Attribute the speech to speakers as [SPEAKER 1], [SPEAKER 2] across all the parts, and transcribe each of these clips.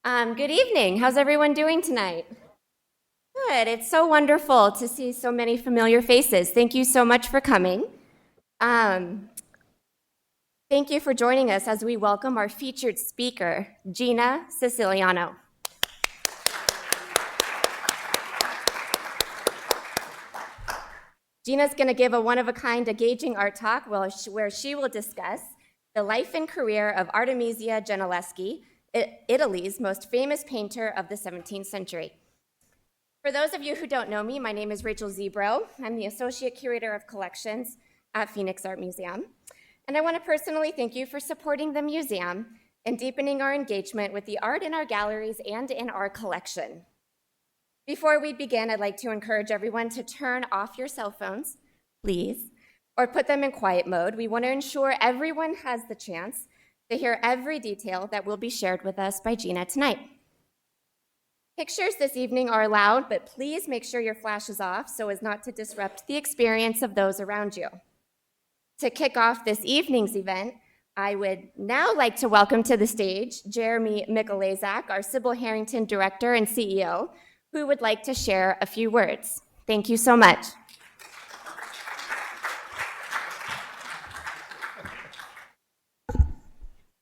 [SPEAKER 1] Good evening. How's everyone doing tonight? Good. It's so wonderful to see so many familiar faces. Thank you so much for coming. Um, Thank you for joining us as we welcome our featured speaker, Gina Siciliano. Gina's going to give a one-of-a-kind engaging art talk where she will discuss the life and career of Artemisia Gentileschi, Italy's most famous painter of the 17th century. For those of you who don't know me, my name is Rachel Zebro. I'm the Associate Curator of Collections at Phoenix Art Museum. And I want to personally thank you for supporting the museum and deepening our engagement with the art in our galleries and in our collection. Before we begin, I'd like to encourage everyone to turn off your cell phones, please, or put them in quiet mode. We want to ensure everyone has the chance to hear every detail that will be shared with us by Gina tonight. Pictures this evening are allowed, but please make sure your flash is off so as not to disrupt the experience of those around you. To kick off this evening's event, I would now like to welcome to the stage Jeremy Michalezak, our Sybil Harrington Director and CEO, who would like to share a few words. Thank you so much.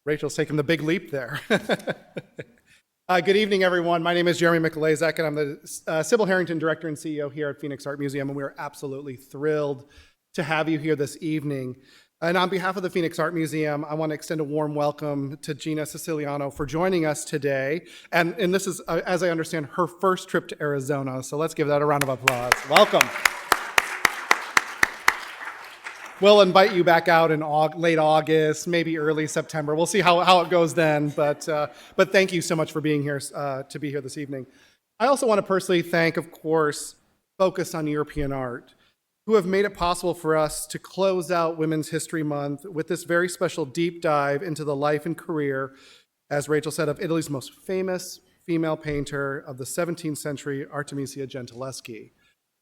[SPEAKER 2] Rachel's taking the big leap there. Good evening, everyone. My name is Jeremy Michalezak, and I'm the Sybil Harrington Director and CEO here at Phoenix Art Museum, and we are absolutely thrilled to have you here this evening. And on behalf of the Phoenix Art Museum, I want to extend a warm welcome to Gina Siciliano for joining us today. And this is, as I understand, her first trip to Arizona, so let's give that a round of applause. Welcome. We'll invite you back out in late August, maybe early September. We'll see how it goes then, but thank you so much for being here, to be here this evening. I also want to personally thank, of course, Focus on European Art, who have made it possible for us to close out Women's History Month with this very special deep dive into the life and career, as Rachel said, of Italy's most famous female painter of the 17th century, Artemisia Gentileschi.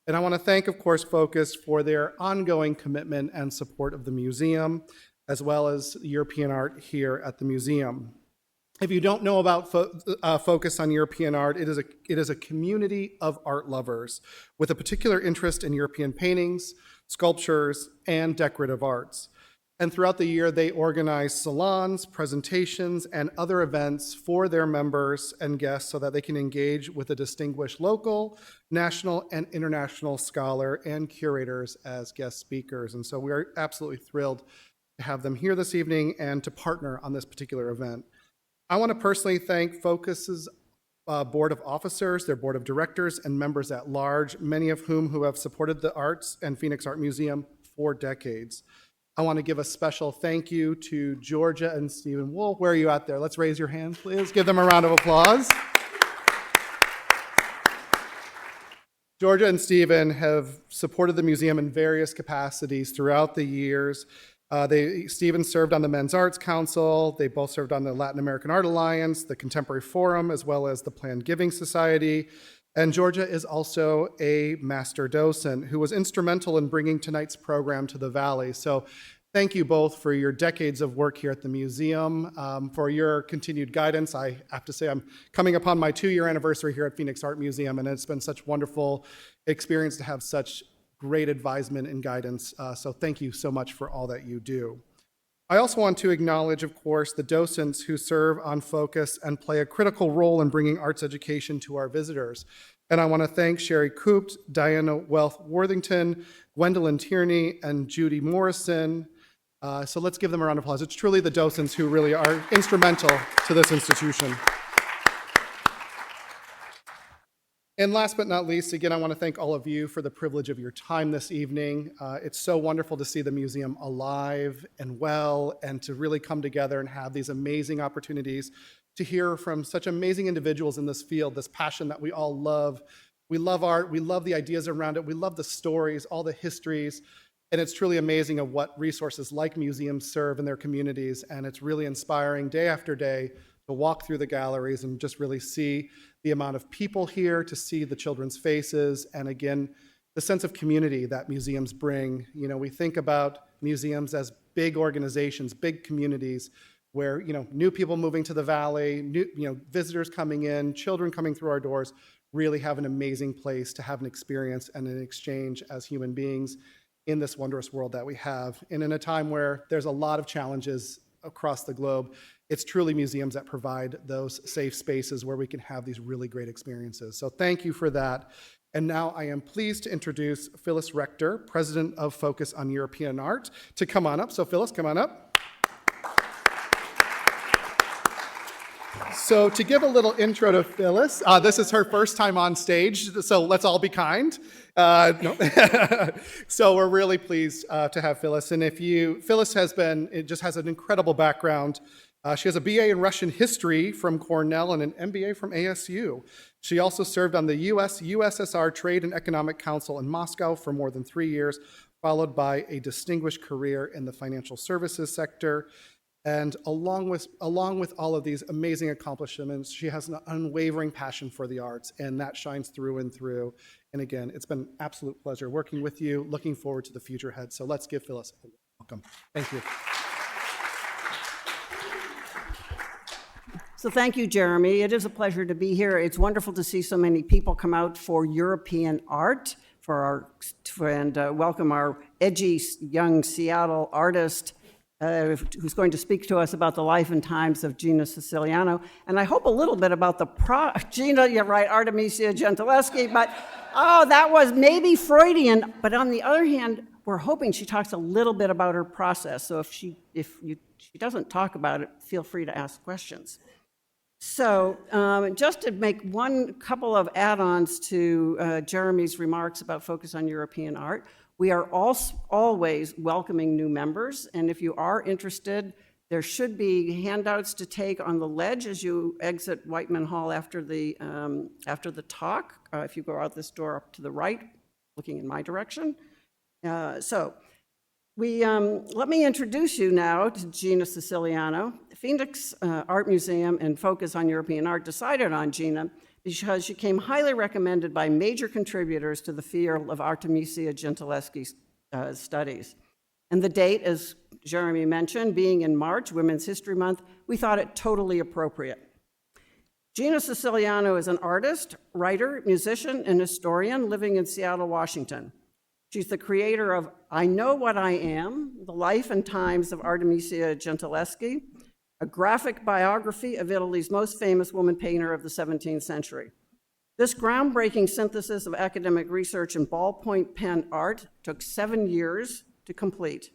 [SPEAKER 2] And I want to thank, of course, Focus for their ongoing commitment and support of the museum, as well as European art here at the museum. If you don't know about Focus on European Art, it is a community of art lovers with a particular interest in European paintings, sculptures, and decorative arts. And throughout the year, they organize salons, presentations, and other events for their members and guests so that they can engage with a distinguished local, national, and international scholar and curators as guest speakers. And so we are absolutely thrilled to have them here this evening and to partner on this particular event. I want to personally thank Focus's board of officers, their board of directors, and members at large, many of whom have supported the arts and Phoenix Art Museum for decades. I want to give a special thank you to Georgia and Stephen Wool. Where are you out there? Let's raise your hands, please. Give them a round of applause. Georgia and Stephen have supported the museum in various capacities throughout the years. Stephen served on the Men's Arts Council. They both served on the Latin American Art Alliance, the Contemporary Forum, as well as the Planned Giving Society. And Georgia is also a master docent who was instrumental in bringing tonight's program to the Valley. So thank you both for your decades of work here at the museum, for your continued guidance. I have to say I'm coming upon my 2-year anniversary here at Phoenix Art Museum, and it's been such a wonderful experience to have such great advisement and guidance. So thank you so much for all that you do. I also want to acknowledge, of course, the docents who serve on Focus and play a critical role in bringing arts education to our visitors. And I want to thank Sherry Coopt, Diana Wealth-Worthington, Gwendolyn Tierney, and Judy Morrison. So let's give them a round of applause. It's truly the docents who really are instrumental to this institution. And last but not least, again, I want to thank all of you for the privilege of your time this evening. It's so wonderful to see the museum alive and well, and to really come together and have these amazing opportunities to hear from such amazing individuals in this field, this passion that we all love. We love art, we love the ideas around it, we love the stories, all the histories, and it's truly amazing of what resources like museums serve in their communities, and it's really inspiring day after day to walk through the galleries and just really see the amount of people here, to see the children's faces, and again, the sense of community that museums bring. You know, we think about museums as big organizations, big communities, where, new people moving to the valley, new, visitors coming in, children coming through our doors, really have an amazing place to have an experience and an exchange as human beings in this wondrous world that we have. And in a time where there's a lot of challenges across the globe, it's truly museums that provide those safe spaces where we can have these really great experiences. So thank you for that. And now I am pleased to introduce Phyllis Rector, President of Focus on European Art, to come on up. So Phyllis, come on up. So to give a little intro to Phyllis, this is her first time on stage, so let's all be kind. No. So we're really pleased to have Phyllis. And Phyllis has an incredible background. She has a BA in Russian history from Cornell and an MBA from ASU. She also served on the USSR Trade and Economic Council in Moscow for more than 3 years, followed by a distinguished career in the financial services sector. And along with all of these amazing accomplishments, she has an unwavering passion for the arts, and that shines through and through. And again, it's been an absolute pleasure working with you. Looking forward to the future ahead. So let's give Phyllis a welcome. Thank you.
[SPEAKER 3] So thank you, Jeremy. It is a pleasure to be here. It's wonderful to see so many people come out for European art, and welcome our edgy young Seattle artist, who's going to speak to us about the life and times of Gina Siciliano. And I hope a little bit about Gina, you're right, Artemisia Gentileschi, but that was maybe Freudian. But on the other hand, we're hoping she talks a little bit about her process. So if she doesn't talk about it, feel free to ask questions. So just to make one couple of add-ons to Jeremy's remarks about Focus on European Art, we are always welcoming new members, and if you are interested, there should be handouts to take on the ledge as you exit Whiteman Hall after the talk. If you go out this door up to the right, looking in my direction. Let me introduce you now to Gina Siciliano. Phoenix Art Museum and Focus on European Art decided on Gina because she came highly recommended by major contributors to the field of Artemisia Gentileschi's studies. And the date, as Jeremy mentioned, being in March, Women's History Month, we thought it totally appropriate. Gina Siciliano is an artist, writer, musician, and historian living in Seattle, Washington. She's the creator of I Know What I Am, The Life and Times of Artemisia Gentileschi, a graphic biography of Italy's most famous woman painter of the 17th century. This groundbreaking synthesis of academic research in ballpoint pen art took 7 years to complete.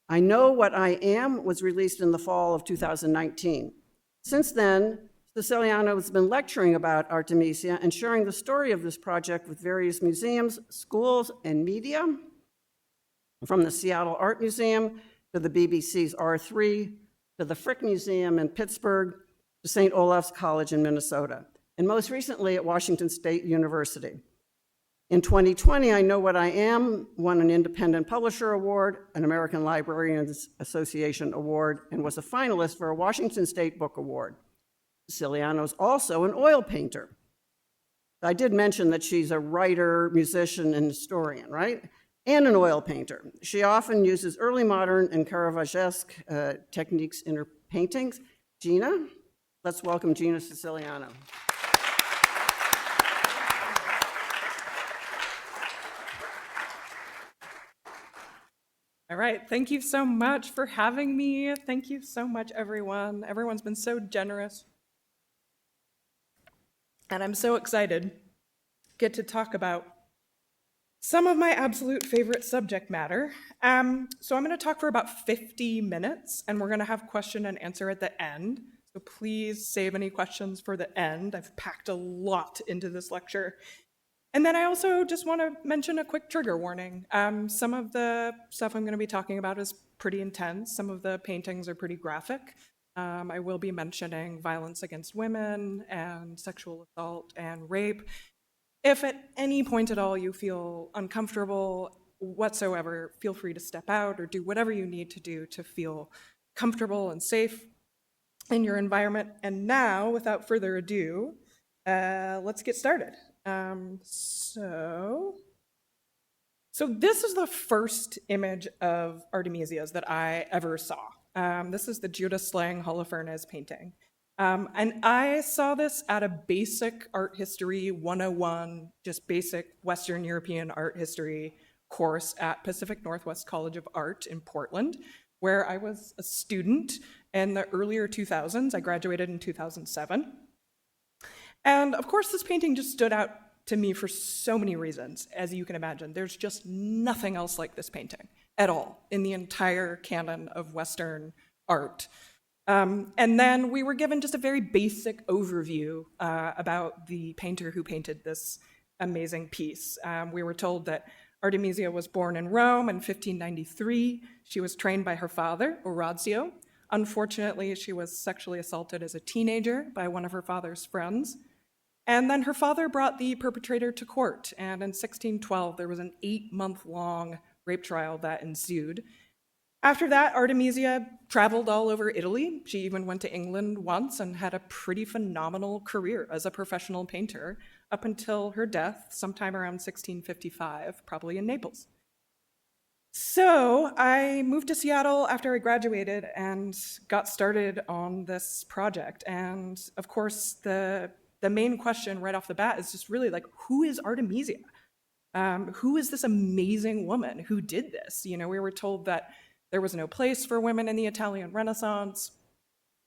[SPEAKER 3] I Know What I Am was released in the fall of 2019. Since then, Siciliano has been lecturing about Artemisia and sharing the story of this project with various museums, schools, and media, from the Seattle Art Museum to the BBC's R3, to the Frick Museum in Pittsburgh, to St. Olaf's College in Minnesota, and most recently at Washington State University. In 2020, I Know What I Am won an Independent Publisher Award, an American Librarians Association Award, and was a finalist for a Washington State Book Award. Siciliano is also an oil painter. I did mention that she's a writer, musician, and historian, right? And an oil painter. She often uses early modern and Caravagesque techniques in her paintings. Gina, let's welcome Gina Siciliano.
[SPEAKER 4] All right, thank you so much for having me. Thank you so much, everyone. Everyone's been so generous. And I'm so excited to get to talk about some of my absolute favorite subject matter. So I'm going to talk for about 50 minutes, and we're going to have question and answer at the end. So please save any questions for the end. I've packed a lot into this lecture. And then I also just want to mention a quick trigger warning. Some of the stuff I'm going to be talking about is pretty intense. Some of the paintings are pretty graphic. I will be mentioning violence against women and sexual assault and rape. If at any point at all you feel uncomfortable whatsoever, feel free to step out or do whatever you need to do to feel comfortable and safe in your environment. And now, without further ado, let's get started. So this is the first image of Artemisia's that I ever saw. This is the Judas Slang Holofernes painting. And I saw this at a basic art history 101, just basic Western European art history course at Pacific Northwest College of Art in Portland, where I was a student in the earlier 2000s. I graduated in 2007. And of course, this painting just stood out to me for so many reasons, as you can imagine. There's just nothing else like this painting at all in the entire canon of Western art. And then we were given just a very basic overview about the painter who painted this amazing piece. We were told that Artemisia was born in Rome in 1593. She was trained by her father, Orazio. Unfortunately, she was sexually assaulted as a teenager by one of her father's friends. And then her father brought the perpetrator to court, and in 1612, there was an 8-month-long rape trial that ensued. After that, Artemisia traveled all over Italy. She even went to England once and had a pretty phenomenal career as a professional painter up until her death sometime around 1655, probably in Naples. So I moved to Seattle after I graduated and got started on this project. And of course, the main question right off the bat is just really like, who is Artemisia? Who is this amazing woman who did this? You know, we were told that there was no place for women in the Italian Renaissance,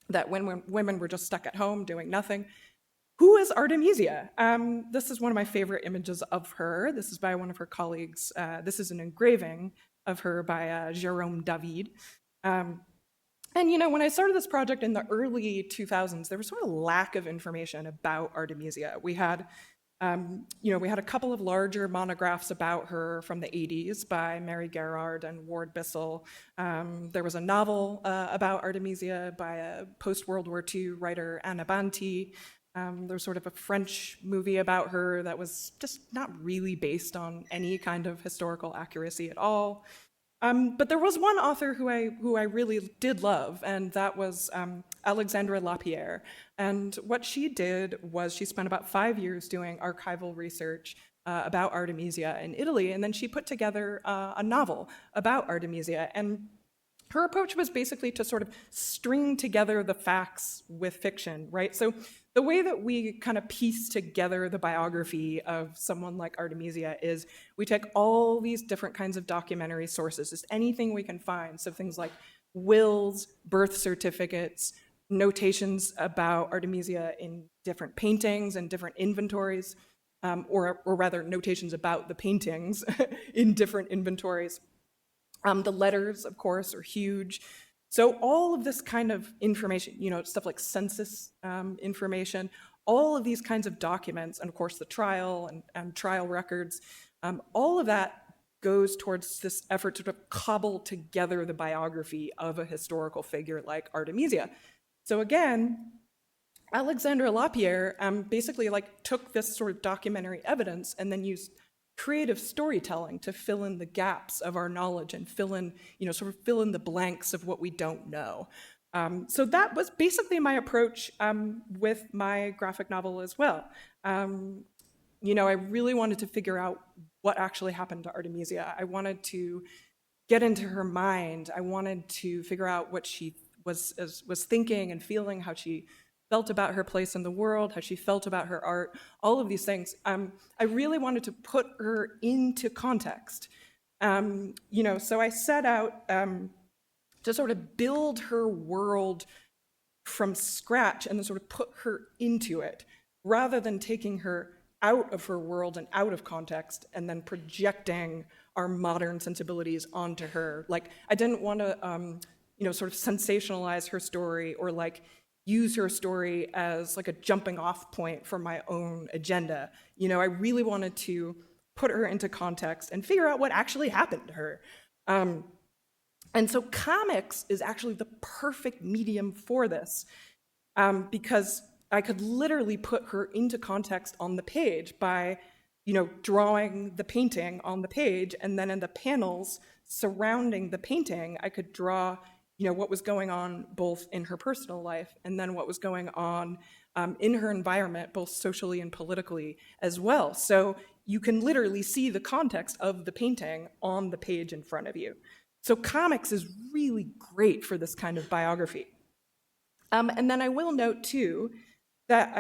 [SPEAKER 4] that women were just stuck at home doing nothing. Who is Artemisia? This is one of my favorite images of her. This is by one of her colleagues. This is an engraving of her by Jérôme David. And you know, when I started this project in the early 2000s, there was sort of lack of information about Artemisia. We had a couple of larger monographs about her from the 80s by Mary Gerard and Ward Bissell. There was a novel about Artemisia by a post-World War II writer, Anna Banti. There was sort of a French movie about her that was just not really based on any kind of historical accuracy at all. But there was one author who I really did love, and that was Alexandra Lapierre. And what she did was she spent about 5 years doing archival research about Artemisia in Italy, and then she put together a novel about Artemisia. And her approach was basically to sort of string together the facts with fiction, right? So the way that we kind of piece together the biography of someone like Artemisia is we take all these different kinds of documentary sources, just anything we can find. So things like wills, birth certificates, notations about Artemisia in different paintings and different inventories, or rather notations about the paintings in different inventories. The letters, of course, are huge. So all of this kind of information, you know, stuff like census information, all of these kinds of documents, and of course the trial and trial records, all of that goes towards this effort to sort of cobble together the biography of a historical figure like Artemisia. So again, Alexandra Lapierre basically like took this sort of documentary evidence and then used creative storytelling to fill in the gaps of our knowledge and fill in the blanks of what we don't know. So that was basically my approach with my graphic novel as well. I really wanted to figure out what actually happened to Artemisia. I wanted to get into her mind. I wanted to figure out what she was thinking and feeling, how she felt about her place in the world, how she felt about her art, all of these things. I really wanted to put her into context. So I set out to sort of build her world from scratch and then sort of put her into it, rather than taking her out of her world and out of context and then projecting our modern sensibilities onto her. Like, I didn't want to, sort of sensationalize her story or like use her story as like a jumping off point for my own agenda. I really wanted to put her into context and figure out what actually happened to her. And so comics is actually the perfect medium for this, because I could literally put her into context on the page by, drawing the painting on the page, and then in the panels surrounding the painting, I could draw what was going on both in her personal life and then what was going on in her environment, both socially and politically as well. So you can literally see the context of the painting on the page in front of you. So comics is really great for this kind of biography. And then I will note too that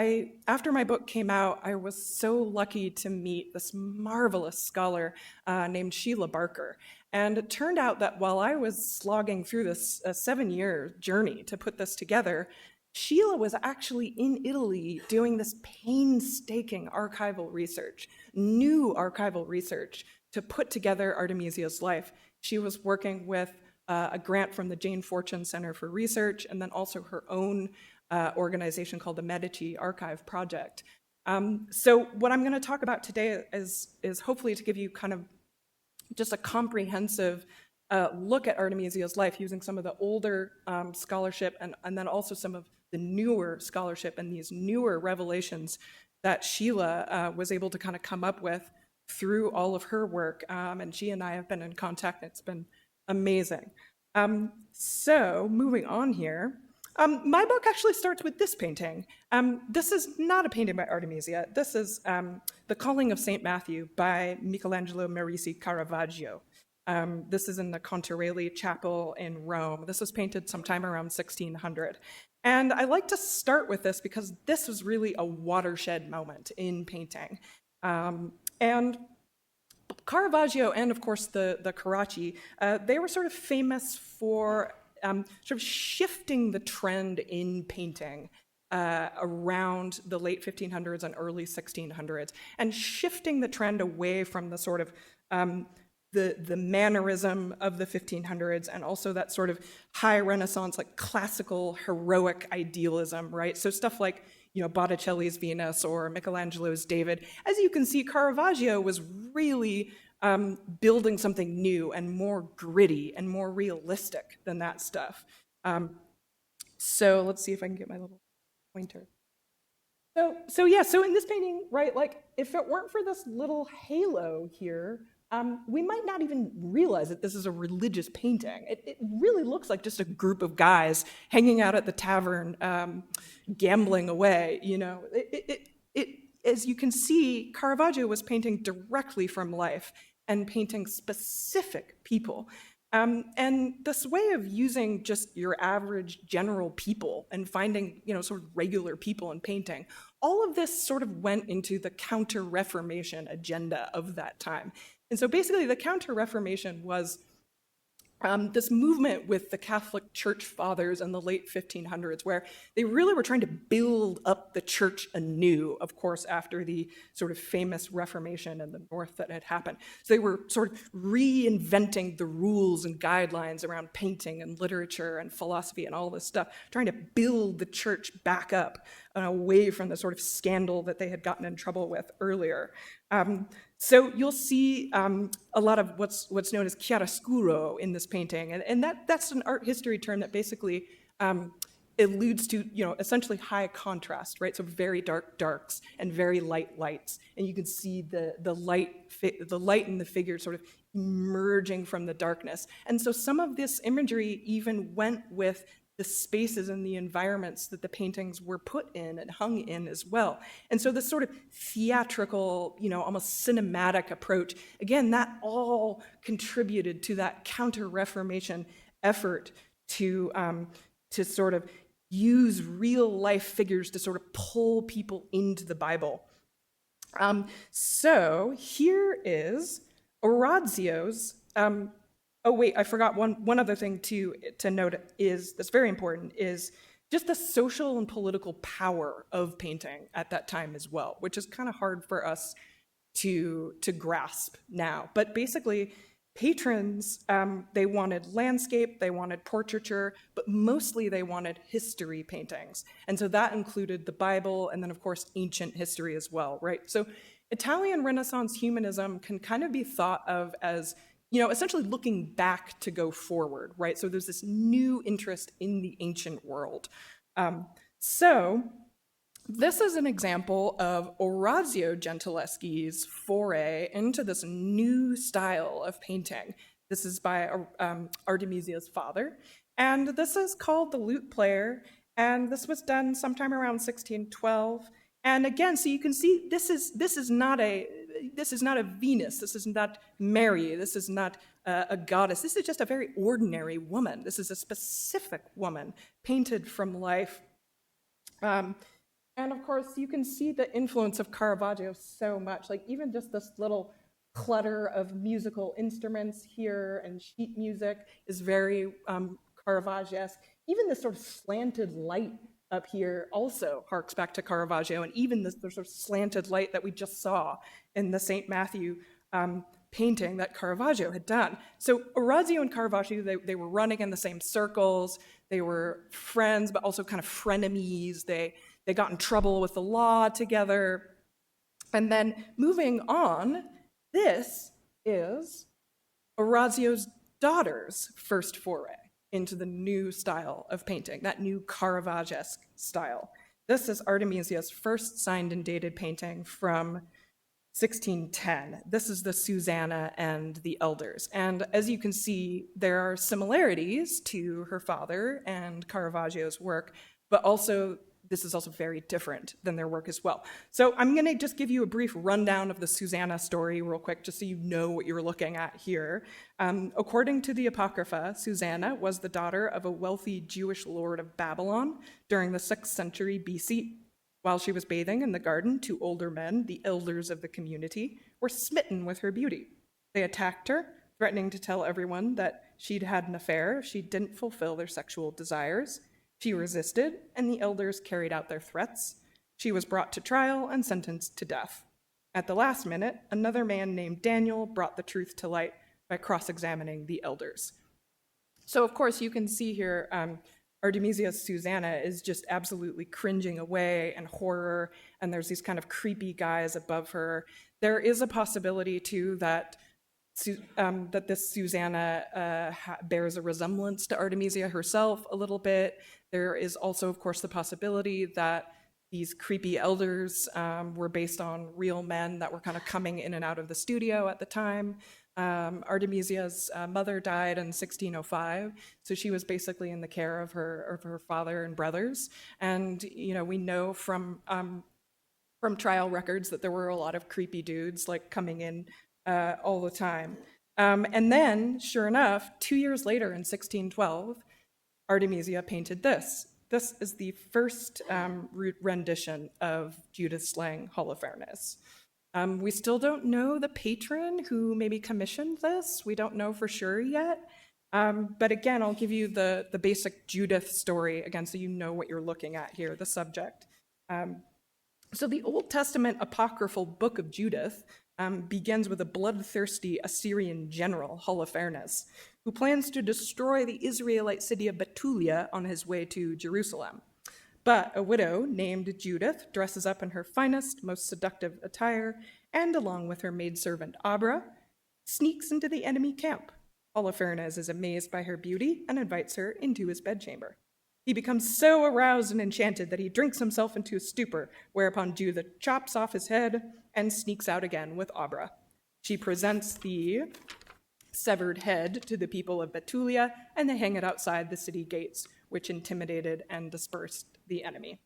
[SPEAKER 4] after my book came out, I was so lucky to meet this marvelous scholar named Sheila Barker. And it turned out that while I was slogging through this 7-year journey to put this together, Sheila was actually in Italy doing this painstaking archival research, new archival research, to put together Artemisia's life. She was working with a grant from the Jane Fortune Center for Research, and then also her own organization called the Medici Archive Project. So what I'm going to talk about today is hopefully to give you kind of just a comprehensive look at Artemisia's life using some of the older scholarship and then also some of the newer scholarship and these newer revelations that Sheila was able to kind of come up with through all of her work. And she and I have been in contact. It's been amazing. So moving on here, my book actually starts with this painting. This is not a painting by Artemisia. This is The Calling of St. Matthew by Michelangelo Merisi Caravaggio. This is in the Contarelli Chapel in Rome. This was painted sometime around 1600. And I like to start with this because this was really a watershed moment in painting. And Caravaggio and, of course, the Carracci, they were sort of famous for sort of shifting the trend in painting around the late 1500s and early 1600s, and shifting the trend away from the sort of the mannerism of the 1500s and also that sort of high Renaissance, like classical heroic idealism, right? So stuff like, Botticelli's Venus or Michelangelo's David. As you can see, Caravaggio was really building something new and more gritty and more realistic than that stuff. So let's see if I can get my little pointer. So in this painting, right, like if it weren't for this little halo here, we might not even realize that this is a religious painting. It really looks like just a group of guys hanging out at the tavern, gambling away. As you can see, Caravaggio was painting directly from life and painting specific people. And this way of using just your average general people and finding, sort of regular people in painting, all of this sort of went into the Counter-Reformation agenda of that time. And so basically the Counter-Reformation was this movement with the Catholic Church fathers in the late 1500s, where they really were trying to build up the church anew, of course, after the sort of famous Reformation in the North that had happened. So they were sort of reinventing the rules and guidelines around painting and literature and philosophy and all this stuff, trying to build the church back up away from the sort of scandal that they had gotten in trouble with earlier. So you'll see a lot of what's known as chiaroscuro in this painting, and that's an art history term that basically alludes to essentially high contrast, right? So very dark darks and very light lights, and you can see the light in the figure sort of emerging from the darkness. And so some of this imagery even went with the spaces and the environments that the paintings were put in and hung in as well. And so this sort of theatrical, almost cinematic approach, again, that all contributed to that Counter-Reformation effort to sort of use real life figures to sort of pull people into the Bible. So here is Orazio's oh wait, I forgot one other thing to note that's very important is just the social and political power of painting at that time as well, which is kind of hard for us to grasp now. But basically, patrons, they wanted landscape, they wanted portraiture, but mostly they wanted history paintings. And so that included the Bible and then, of course, ancient history as well, right? So Italian Renaissance humanism can kind of be thought of as essentially looking back to go forward, right? So there's this new interest in the ancient world. So this is an example of Orazio Gentileschi's foray into this new style of painting. This is by Artemisia's father, and this is called The Lute Player, and this was done sometime around 1612. And again, so you can see this is not this is not a Venus, this is not Mary, this is not a goddess, this is just a very ordinary woman. This is a specific woman painted from life. And of course, you can see the influence of Caravaggio so much, like even just this little clutter of musical instruments here and sheet music is very Caravaggio-esque. Even this sort of slanted light up here also harks back to Caravaggio, and even the sort of slanted light that we just saw in the St. Matthew painting that Caravaggio had done. So Orazio and Caravaggio, they were running in the same circles, they were friends, but also kind of frenemies. They got in trouble with the law together. And then moving on, this is Orazio's daughter's first foray into the new style of painting, that new Caravaggio-esque style. This is Artemisia's first signed and dated painting from 1610. This is the Susanna and the Elders. And as you can see, there are similarities to her father and Caravaggio's work, but also this is also very different than their work as well. So I'm going to just give you a brief rundown of the Susanna story real quick, just so you know what you're looking at here. According to the Apocrypha, Susanna was the daughter of a wealthy Jewish lord of Babylon during the 6th century BC. While she was bathing in the garden, 2 older men, the elders of the community, were smitten with her beauty. They attacked her, threatening to tell everyone that she'd had an affair if she didn't fulfill their sexual desires. She resisted, and the elders carried out their threats. She was brought to trial and sentenced to death. At the last minute, another man named Daniel brought the truth to light by cross-examining the elders. So, of course, you can see here Artemisia's Susanna is just absolutely cringing away in horror, and there's these kind of creepy guys above her. There is a possibility, too, that this Susanna bears a resemblance to Artemisia herself a little bit. There is also, of course, the possibility that these creepy elders were based on real men that were kind of coming in and out of the studio at the time. Artemisia's mother died in 1605, so she was basically in the care of her father and brothers. And we know from trial records that there were a lot of creepy dudes like coming in all the time. And then, sure enough, 2 years later in 1612, Artemisia painted this. This is the first rendition of Judith slaying Holofernes. We still don't know the patron who maybe commissioned this. We don't know for sure yet. But again, I'll give you the basic Judith story again so you know what you're looking at here, the subject. So the Old Testament apocryphal book of Judith begins with a bloodthirsty Assyrian general, Holofernes, who plans to destroy the Israelite city of Bethulia on his way to Jerusalem. But a widow named Judith dresses up in her finest, most seductive attire, and along with her maidservant Abra, sneaks into the enemy camp. Holofernes is amazed by her beauty and invites her into his bedchamber. He becomes so aroused and enchanted that he drinks himself into a stupor, whereupon Judith chops off his head and sneaks out again with Abra. She presents the severed head to the people of Bethulia, and they hang it outside the city gates, which intimidated and dispersed the enemy.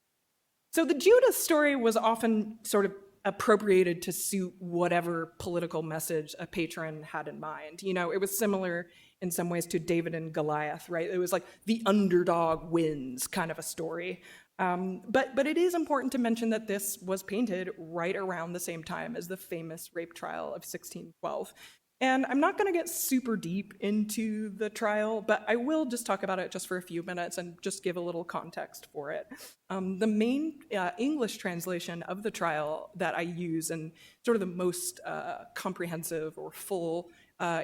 [SPEAKER 4] So the Judith story was often sort of appropriated to suit whatever political message a patron had in mind. It was similar in some ways to David and Goliath, right? It was like the underdog wins kind of a story. But it is important to mention that this was painted right around the same time as the famous rape trial of 1612. And I'm not going to get super deep into the trial, but I will just talk about it just for a few minutes and just give a little context for it. The main English translation of the trial that I use, and sort of the most comprehensive or full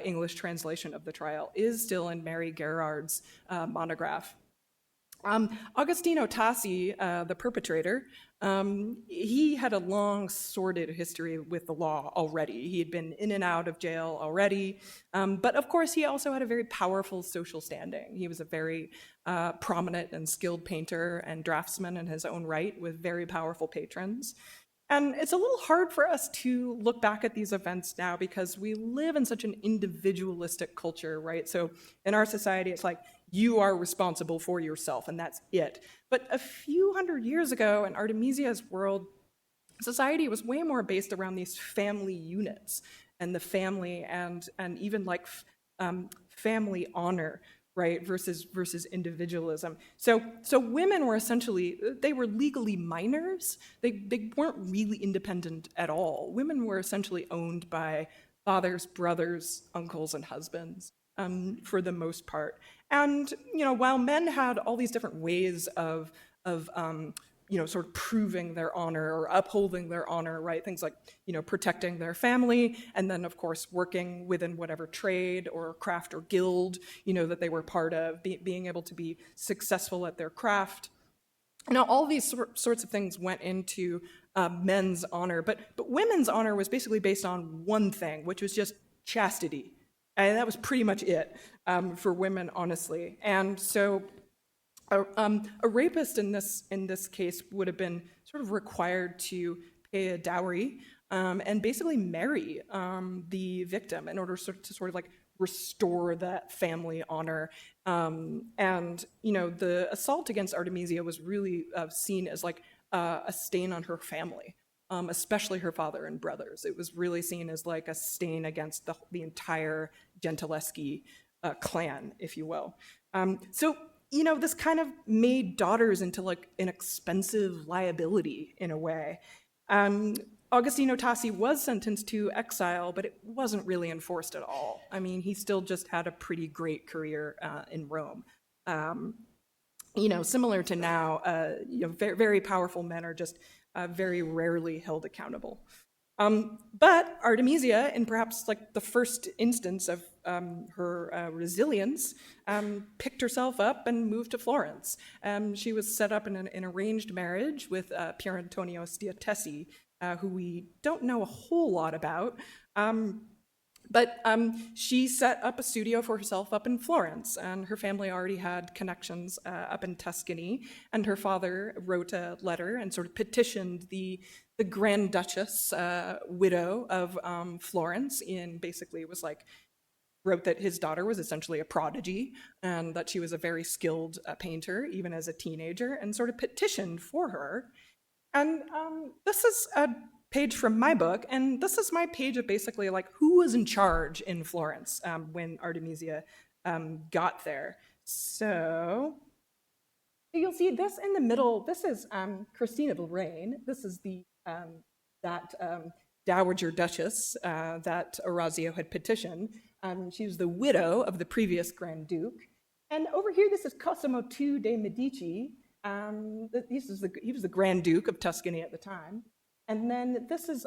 [SPEAKER 4] English translation of the trial, is still in Mary Gerard's monograph. Agostino Tassi, the perpetrator, he had a long, sordid history with the law already. He had been in and out of jail already. But of course, he also had a very powerful social standing. He was a very prominent and skilled painter and draftsman in his own right, with very powerful patrons. And it's a little hard for us to look back at these events now because we live in such an individualistic culture, right? So in our society, it's like, you are responsible for yourself, and that's it. But a few hundred years ago, in Artemisia's world, society was way more based around these family units and the family, and even like family honor, right, versus individualism. So women were essentially, they were legally minors. They weren't really independent at all. Women were essentially owned by fathers, brothers, uncles, and husbands, for the most part. And while men had all these different ways of sort of proving their honor or upholding their honor, right? Things like, protecting their family, and then, of course, working within whatever trade or craft or guild, that they were part of, being able to be successful at their craft. Now, all these sorts of things went into men's honor, but women's honor was basically based on one thing, which was just chastity. And that was pretty much it for women, honestly. And so a rapist in this case would have been sort of required to pay a dowry and basically marry the victim in order to sort of like restore that family honor. And the assault against Artemisia was really seen as like a stain on her family, especially her father and brothers. It was really seen as like a stain against the entire Gentileschi clan, if you will. So this kind of made daughters into like an expensive liability in a way. Agostino Tassi was sentenced to exile, but it wasn't really enforced at all. I mean, he still just had a pretty great career in Rome. Similar to now, very, very powerful men are just very rarely held accountable. But Artemisia, in perhaps like the first instance of her resilience, picked herself up and moved to Florence. She was set up in an arranged marriage with Pier Antonio Stiatesi, who we don't know a whole lot about. But she set up a studio for herself up in Florence, and her family already had connections up in Tuscany, and her father wrote a letter and sort of petitioned the Grand Duchess, widow of Florence, wrote that his daughter was essentially a prodigy and that she was a very skilled painter, even as a teenager, and sort of petitioned for her. And this is a page from my book, and this is my page of basically like who was in charge in Florence when Artemisia got there. So you'll see this in the middle. This is Christina of Lorraine. This is that Dowager Duchess that Orazio had petitioned. She was the widow of the previous Grand Duke. And over here, this is Cosimo II de' Medici. He was the Grand Duke of Tuscany at the time. And then this is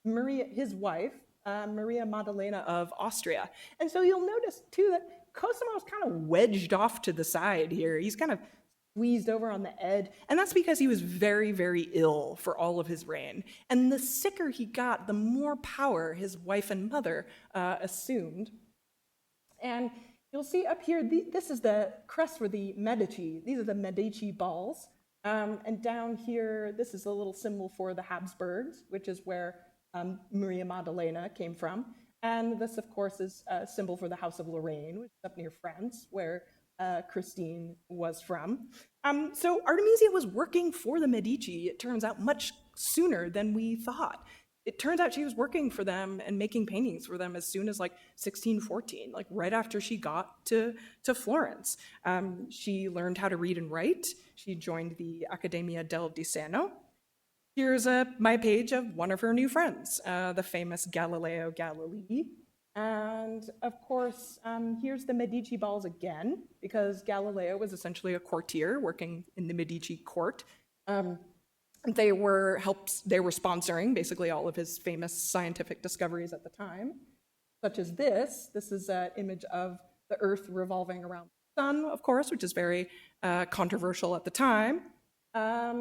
[SPEAKER 4] Maria, his wife, Maria Maddalena of Austria. And so you'll notice, too, that Cosimo is kind of wedged off to the side here. He's kind of squeezed over on the edge. And that's because he was very, very ill for all of his reign. And the sicker he got, the more power his wife and mother assumed. And you'll see up here, this is the crest for the Medici. These are the Medici balls. And down here, this is a little symbol for the Habsburgs, which is where Maria Maddalena came from. And this, of course, is a symbol for the House of Lorraine, which is up near France, where Christine was from. So Artemisia was working for the Medici, it turns out, much sooner than we thought. It turns out she was working for them and making paintings for them as soon as like 1614, like right after she got to Florence. She learned how to read and write. She joined the Accademia del Disegno. Here's my page of one of her new friends, the famous Galileo Galilei. And of course, here's the Medici balls again, because Galileo was essentially a courtier working in the Medici court. They were sponsoring basically all of his famous scientific discoveries at the time, such as this. This is an image of the Earth revolving around the sun, of course, which is very controversial at the time.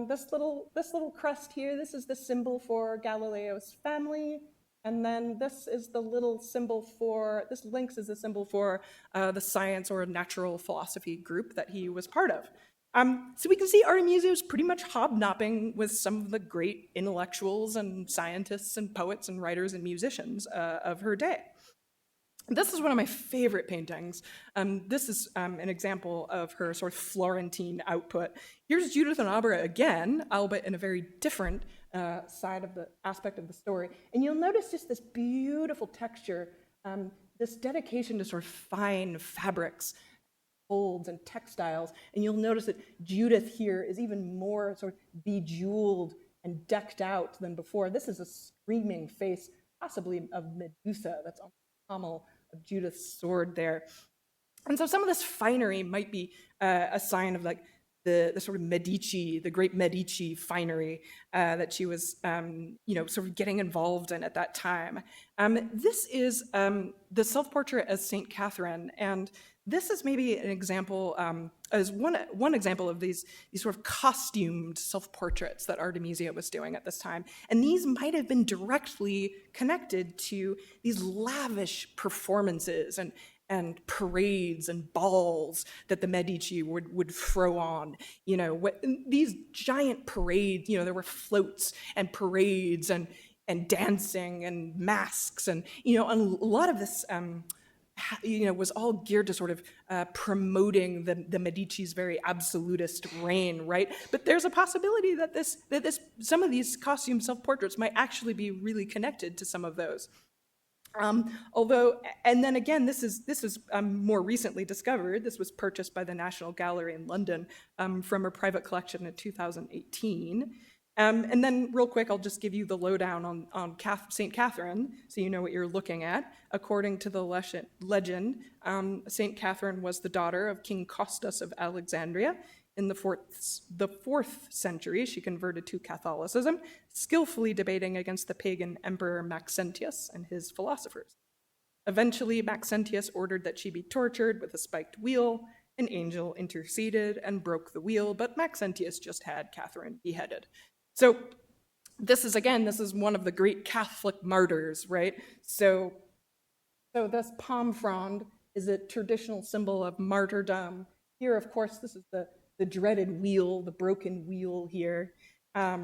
[SPEAKER 4] This little crest here, this is the symbol for Galileo's family. And then this is the little symbol for, this lynx is a symbol for the science or natural philosophy group that he was part of. So we can see Artemisia was pretty much hobnobbing with some of the great intellectuals and scientists and poets and writers and musicians of her day. This is one of my favorite paintings. This is an example of her sort of Florentine output. Here's Judith and Abra again, albeit in a very different side of the aspect of the story. And you'll notice just this beautiful texture, this dedication to sort of fine fabrics, folds and textiles. And you'll notice that Judith here is even more sort of bejeweled and decked out than before. This is a screaming face, possibly of Medusa, that's on the pommel of Judith's sword there. And so some of this finery might be a sign of like the sort of Medici, the great Medici finery that she was, sort of getting involved in at that time. This is the self-portrait as Saint Catherine, and this is maybe an example, as one example of these sort of costumed self-portraits that Artemisia was doing at this time. And these might have been directly connected to these lavish performances and parades and balls that the Medici would throw on. These giant parades, there were floats and parades and dancing and masks, and a lot of this was all geared to sort of promoting the Medici's very absolutist reign, right? But there's a possibility that some of these costume self-portraits might actually be really connected to some of those. Although, and then again, this is more recently discovered. This was purchased by the National Gallery in London from a private collection in 2018. And then real quick, I'll just give you the lowdown on St. Catherine, so you know what you're looking at. According to the legend, St. Catherine was the daughter of King Costas of Alexandria. In the 4th century, she converted to Catholicism, skillfully debating against the pagan emperor Maxentius and his philosophers. Eventually, Maxentius ordered that she be tortured with a spiked wheel. An angel interceded and broke the wheel, but Maxentius just had Catherine beheaded. So this is one of the great Catholic martyrs, right? So this palm frond is a traditional symbol of martyrdom. Here, of course, this is the dreaded wheel, the broken wheel here. But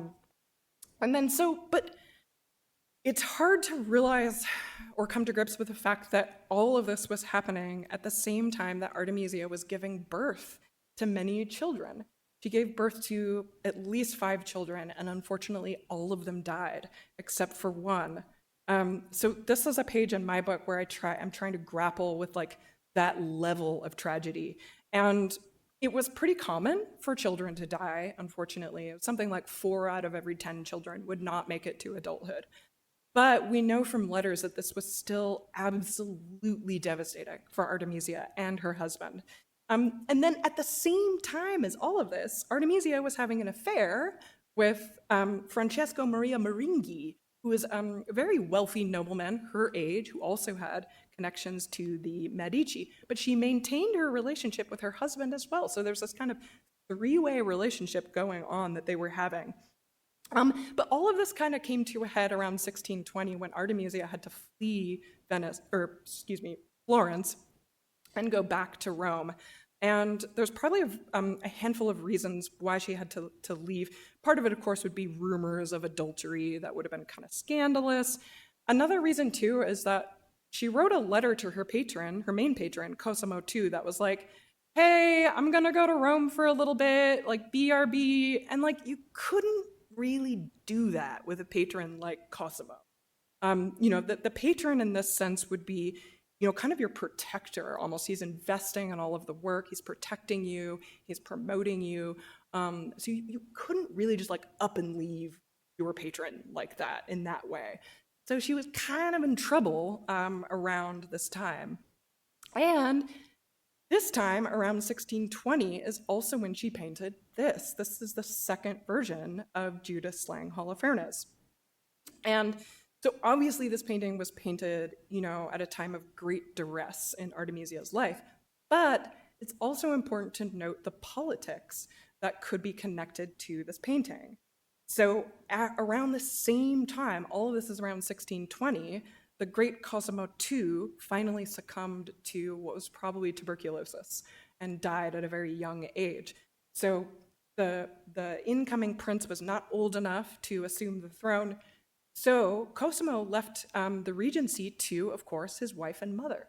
[SPEAKER 4] it's hard to realize or come to grips with the fact that all of this was happening at the same time that Artemisia was giving birth to many children. She gave birth to at least 5 children, and unfortunately, all of them died, except for one. So this is a page in my book where I'm trying to grapple with like that level of tragedy. And it was pretty common for children to die, unfortunately. It was something like 4 out of every 10 children would not make it to adulthood. But we know from letters that this was still absolutely devastating for Artemisia and her husband. And then at the same time as all of this, Artemisia was having an affair with Francesco Maria Maringhi, who was a very wealthy nobleman her age, who also had connections to the Medici. But she maintained her relationship with her husband as well. So there's this kind of 3-way relationship going on that they were having. But all of this kind of came to a head around 1620 when Artemisia had to flee Florence and go back to Rome. And there's probably a handful of reasons why she had to leave. Part of it, of course, would be rumors of adultery that would have been kind of scandalous. Another reason, too, is that she wrote a letter to her main patron, Cosimo II, that was like, hey, I'm going to go to Rome for a little bit, like BRB. And like, you couldn't really do that with a patron like Cosimo. The patron in this sense would be, kind of your protector almost. He's investing in all of the work. He's protecting you. He's promoting you. So you couldn't really just like up and leave your patron like that in that way. So she was kind of in trouble around this time. And this time, around 1620, is also when she painted this. This is the second version of Judith slaying Holofernes. And so obviously this painting was painted, at a time of great duress in Artemisia's life, but it's also important to note the politics that could be connected to this painting. So around the same time, all of this is around 1620, the great Cosimo II finally succumbed to what was probably tuberculosis and died at a very young age. So the incoming prince was not old enough to assume the throne. So Cosimo left the regency to, of course, his wife and mother.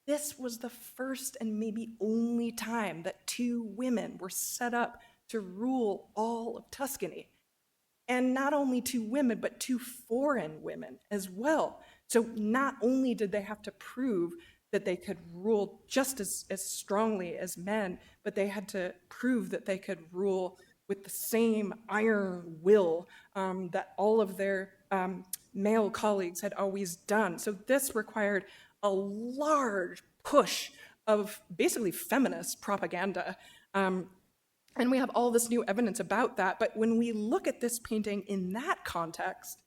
[SPEAKER 4] This was the first and maybe only time that two women were set up to rule all of Tuscany. And not only two women, but two foreign women as well. So not only did they have to prove that they could rule just as strongly as men, but they had to prove that they could rule with the same iron will that all of their male colleagues had always done. So this required a large push of basically feminist propaganda. And we have all this new evidence about that. But when we look at this painting in that context,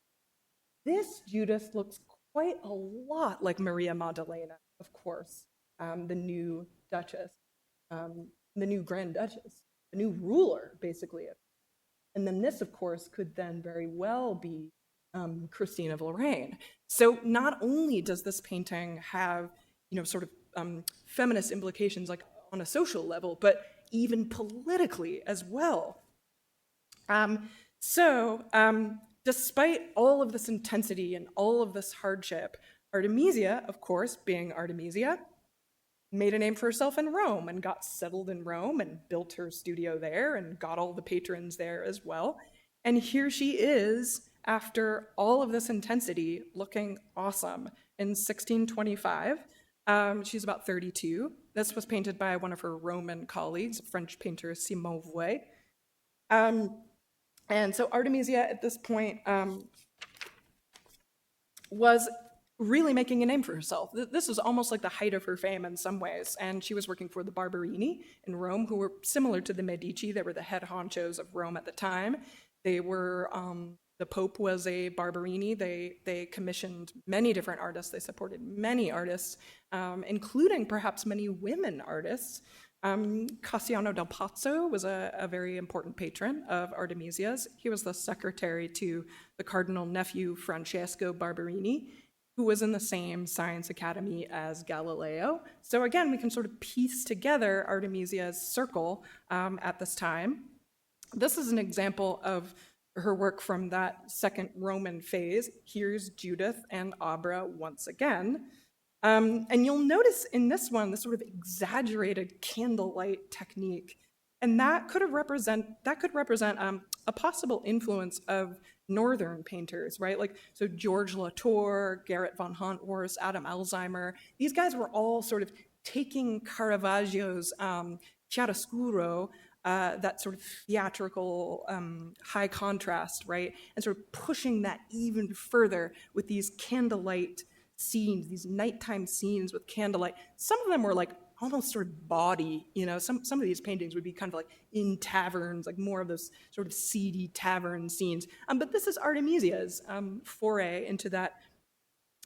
[SPEAKER 4] this Judith looks quite a lot like Maria Maddalena, of course, the new Duchess, the new Grand Duchess, the new ruler, basically. And then this, of course, could then very well be Christine of Lorraine. So not only does this painting have, sort of feminist implications like on a social level, but even politically as well. Despite all of this intensity and all of this hardship, Artemisia, of course, being Artemisia, made a name for herself in Rome and got settled in Rome and built her studio there and got all the patrons there as well. And here she is, after all of this intensity, looking awesome. In 1625, she's about 32. This was painted by one of her Roman colleagues, French painter Simon Vouet. And so Artemisia at this point was really making a name for herself. This was almost like the height of her fame in some ways. And she was working for the Barberini in Rome, who were similar to the Medici. They were the head honchos of Rome at the time. They were, the Pope was a Barberini. They commissioned many different artists. They supported many artists, including perhaps many women artists. Cassiano del Pazzo was a very important patron of Artemisia's. He was the secretary to the cardinal nephew Francesco Barberini, who was in the same science academy as Galileo. So again, we can sort of piece together Artemisia's circle at this time. This is an example of her work from that second Roman phase. Here's Judith and Abra once again. And you'll notice in this one, this sort of exaggerated candlelight technique. And that could represent a possible influence of Northern painters, right? Like, so George Latour, Gerrit von Honthorst, Adam Alzheimer, these guys were all sort of taking Caravaggio's chiaroscuro, that sort of theatrical high contrast, right? And sort of pushing that even further with these candlelight scenes, these nighttime scenes with candlelight. Some of them were like almost sort of bawdy, some of these paintings would be kind of like in taverns, like more of those sort of seedy tavern scenes. But this is Artemisia's foray into that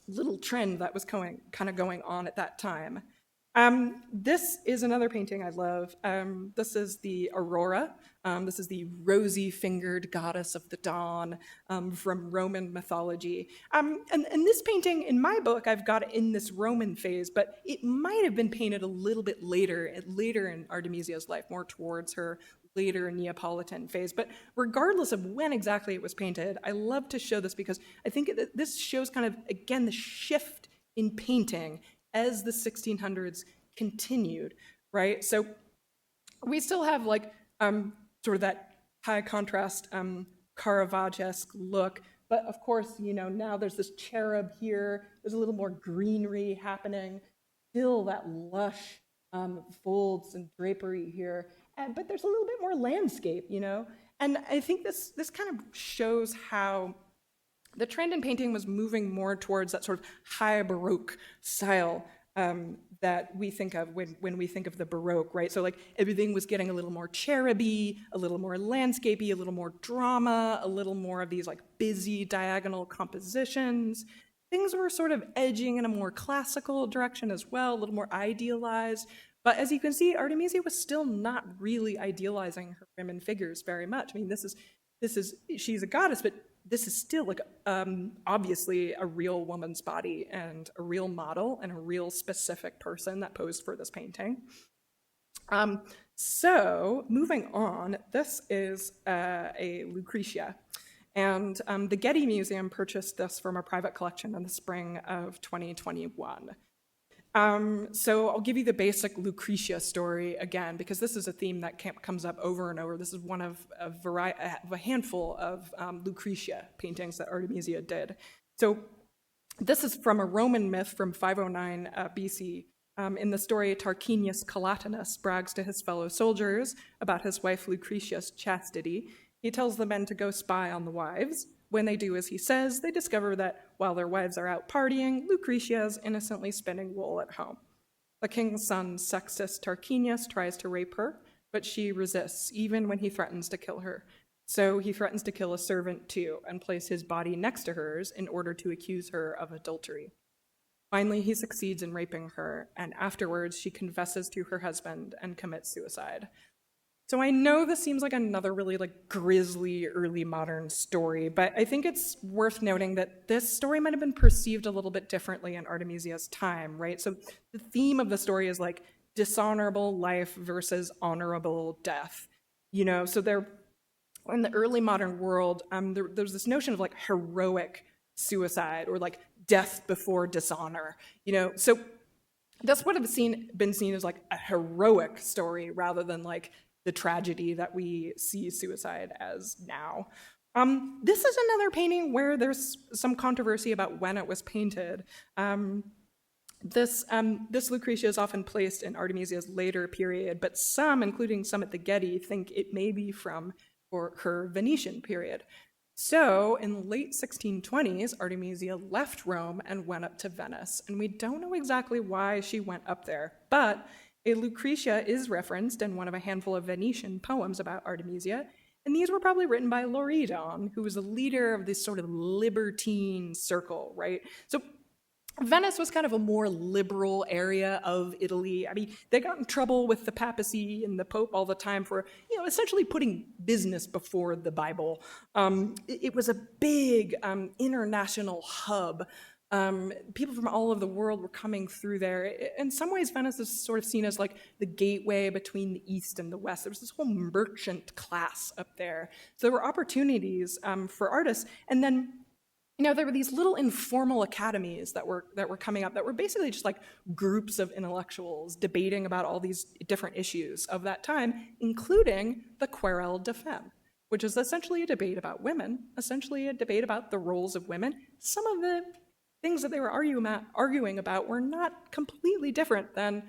[SPEAKER 4] little trend that was kind of going on at that time. This is another painting I love. This is the Aurora. This is the rosy-fingered goddess of the dawn from Roman mythology. And this painting, in my book, I've got it in this Roman phase, but it might have been painted a little bit later in Artemisia's life, more towards her later Neapolitan phase. But regardless of when exactly it was painted, I love to show this because I think this shows kind of, again, the shift in painting as the 1600s continued, right? So we still have like sort of that high contrast Caravaggesque look, but of course, now there's this cherub here, there's a little more greenery happening, still that lush folds and drapery here, but there's a little bit more landscape, And I think this kind of shows how the trend in painting was moving more towards that sort of high Baroque style that we think of when we think of the Baroque, right? So like everything was getting a little more cheruby, a little more landscapey, a little more drama, a little more of these like busy diagonal compositions. Things were sort of edging in a more classical direction as well, a little more idealized. But as you can see, Artemisia was still not really idealizing her women figures very much. I mean, she's a goddess, but this is still like obviously a real woman's body and a real model and a real specific person that posed for this painting. So moving on, this is a Lucretia. And the Getty Museum purchased this from a private collection in the spring of 2021. So I'll give you the basic Lucretia story again, because this is a theme that comes up over and over. This is one of a handful of Lucretia paintings that Artemisia did. So this is from a Roman myth from 509 BC. In the story, Tarquinius Collatinus brags to his fellow soldiers about his wife Lucretia's chastity. He tells the men to go spy on the wives. When they do as he says, they discover that while their wives are out partying, Lucretia is innocently spinning wool at home. The king's son, Sextus Tarquinius, tries to rape her, but she resists, even when he threatens to kill her. So he threatens to kill a servant too, and place his body next to hers in order to accuse her of adultery. Finally, he succeeds in raping her, and afterwards she confesses to her husband and commits suicide. So I know this seems like another really grisly early modern story, but I think it's worth noting that this story might have been perceived a little bit differently in Artemisia's time, right? So the theme of the story is dishonorable life versus honorable death. So there, in the early modern world, there's this notion of heroic suicide or death before dishonor. So this would have been seen as a heroic story rather than the tragedy that we see suicide as now. This is another painting where there's some controversy about when it was painted. This Lucretia is often placed in Artemisia's later period, but some, including some at the Getty, think it may be from her Venetian period. So in the late 1620s, Artemisia left Rome and went up to Venice, and we don't know exactly why she went up there, but a Lucretia is referenced in one of a handful of Venetian poems about Artemisia, and these were probably written by Loredon, who was a leader of this sort of libertine circle, right? So Venice was kind of a more liberal area of Italy. I mean, they got in trouble with the papacy and the Pope all the time for, essentially putting business before the Bible. It was a big international hub. People from all over the world were coming through there. In some ways, Venice is sort of seen as the gateway between the East and the West. There was this whole merchant class up there. So there were opportunities for artists. And then, there were these little informal academies that were coming up that were basically just groups of intellectuals debating about all these different issues of that time, including the Querelle de Femme, which is essentially a debate about women, essentially a debate about the roles of women. Some of the things that they were arguing about were not completely different than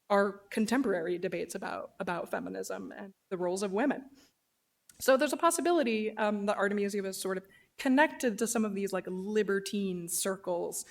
[SPEAKER 4] our contemporary debates about feminism and the roles of women. So there's a possibility that Artemisia was sort of connected to some of these libertine circles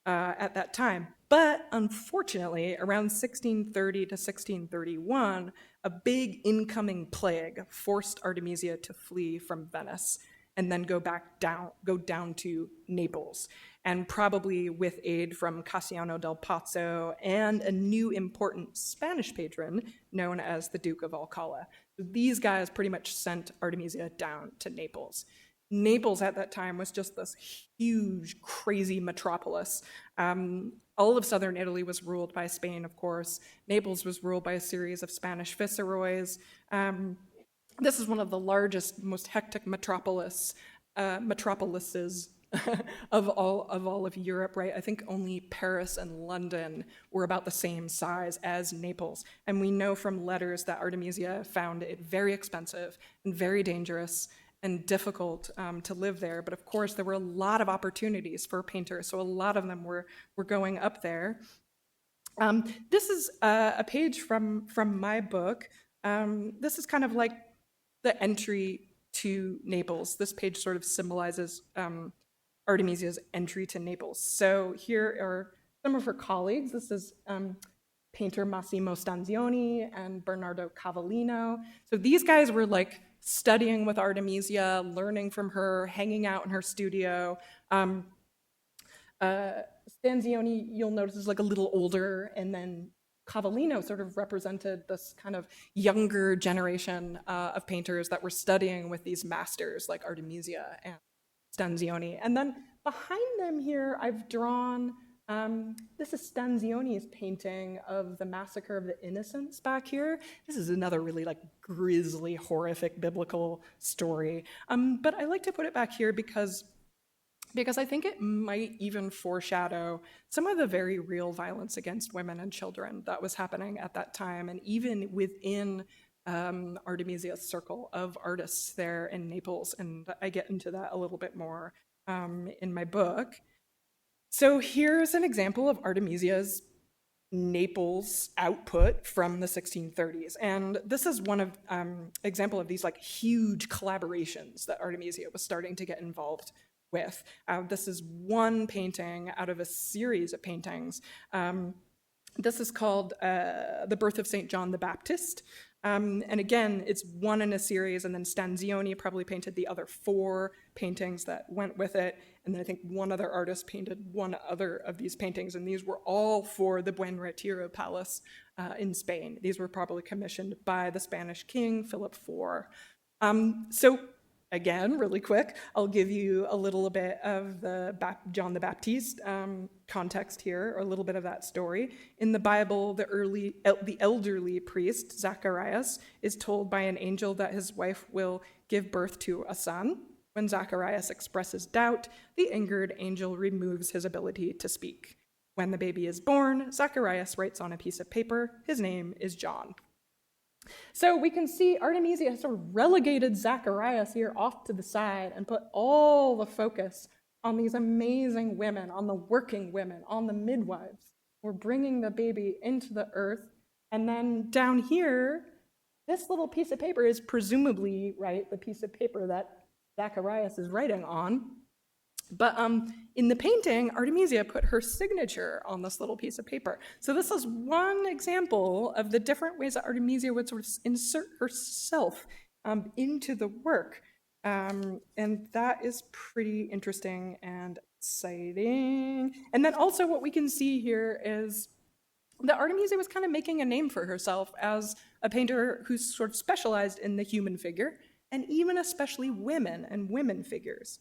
[SPEAKER 4] at that time. But unfortunately, around 1630 to 1631, a big incoming plague forced Artemisia to flee from Venice and then go down to Naples, and probably with aid from Cassiano del Pozzo and a new important Spanish patron known as the Duke of Alcala. So these guys pretty much sent Artemisia down to Naples. Naples at that time was just this huge, crazy metropolis. All of southern Italy was ruled by Spain, of course. Naples was ruled by a series of Spanish viceroys. This is one of the largest, most hectic metropolises of all of Europe, right? I think only Paris and London were about the same size as Naples. And we know from letters that Artemisia found it very expensive and very dangerous and difficult to live there. But of course, there were a lot of opportunities for painters, so a lot of them were going up there. This is a page from my book. This is kind of like the entry to Naples. This page sort of symbolizes Artemisia's entry to Naples. So here are some of her colleagues. This is painter Massimo Stanzioni and Bernardo Cavallino. So these guys were studying with Artemisia, learning from her, hanging out in her studio. Stanzioni, you'll notice, is a little older, and then Cavallino sort of represented this kind of younger generation of painters that were studying with these masters like Artemisia and Stanzioni. And then behind them here, I've drawn This is Stanzione's painting of the Massacre of the Innocents back here. This is another really like grisly, horrific biblical story. But I like to put it back here because I think it might even foreshadow some of the very real violence against women and children that was happening at that time, and even within Artemisia's circle of artists there in Naples. And I get into that a little bit more in my book. So here's an example of Artemisia's Naples output from the 1630s, and this is one of example of these like huge collaborations that Artemisia was starting to get involved with. This is one painting out of a series of paintings. This is called The Birth of St. John the Baptist. And again, it's one in a series, and then Stanzione probably painted the other 4 paintings that went with it, and then I think one other artist painted one other of these paintings, and these were all for the Buen Retiro Palace in Spain. These were probably commissioned by the Spanish king, Philip IV. So again, really quick, I'll give you a little bit of the John the Baptist context here, or a little bit of that story. In the Bible, the elderly priest, Zacharias, is told by an angel that his wife will give birth to a son. When Zacharias expresses doubt, the angered angel removes his ability to speak. When the baby is born, Zacharias writes on a piece of paper, his name is John. So we can see Artemisia sort of relegated Zacharias here off to the side and put all the focus on these amazing women, on the working women, on the midwives who are bringing the baby into the earth. And then down here, this little piece of paper is presumably, right, the piece of paper that Zacharias is writing on. But in the painting, Artemisia put her signature on this little piece of paper. So this is one example of the different ways that Artemisia would sort of insert herself into the work. And that is pretty interesting and exciting. And then also what we can see here is that Artemisia was kind of making a name for herself as a painter who sort of specialized in the human figure, and even especially women and women figures.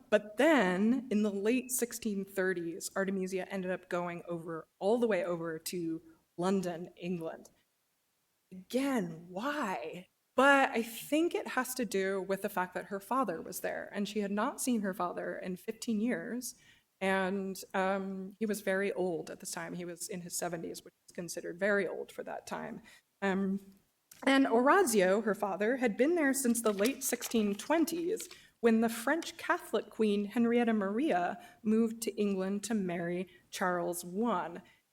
[SPEAKER 4] But then in the late 1630s, Artemisia ended up going all the way over to London, England. Again, why? But I think it has to do with the fact that her father was there, and she had not seen her father in 15 years, and he was very old at this time. He was in his 70s, which is considered very old for that time. And Orazio, her father, had been there since the late 1620s, when the French Catholic queen Henrietta Maria moved to England to marry Charles I.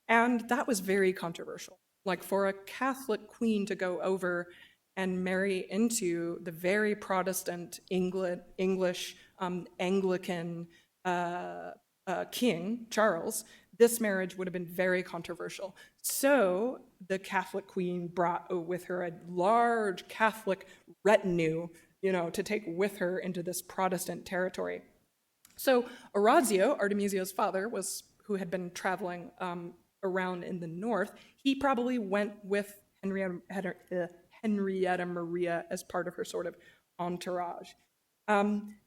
[SPEAKER 4] And that was very controversial. Like, for a Catholic queen to go over and marry into the very Protestant English Anglican king, Charles, this marriage would have been very controversial. So the Catholic queen brought with her a large Catholic retinue, to take with her into this Protestant territory. So Orazio, Artemisia's father, who had been traveling around in the north, he probably went with Henrietta Maria as part of her sort of entourage.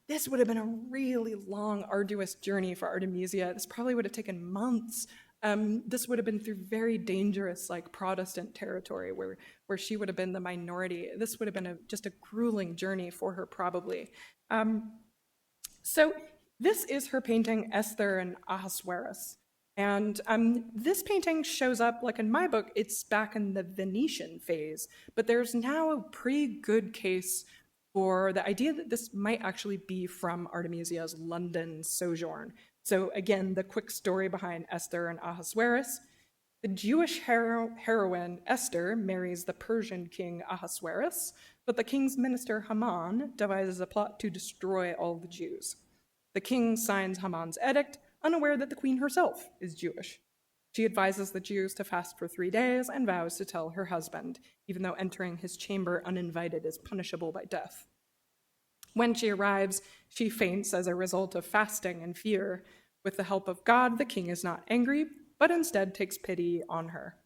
[SPEAKER 4] This would have been a really long, arduous journey for Artemisia. This probably would have taken months. This would have been through very dangerous, like, Protestant territory where she would have been the minority. This would have been just a grueling journey for her, probably. So this is her painting, Esther and Ahasuerus. And this painting shows up, like in my book, it's back in the Venetian phase, but there's now a pretty good case for the idea that this might actually be from Artemisia's London sojourn. So again, the quick story behind Esther and Ahasuerus. The Jewish heroine Esther marries the Persian king Ahasuerus, but the king's minister Haman devises a plot to destroy all the Jews. The king signs Haman's edict, unaware that the queen herself is Jewish. She advises the Jews to fast for 3 days and vows to tell her husband, even though entering his chamber uninvited is punishable by death. When she arrives, she faints as a result of fasting and fear. With the help of God, the king is not angry, but instead takes pity on her.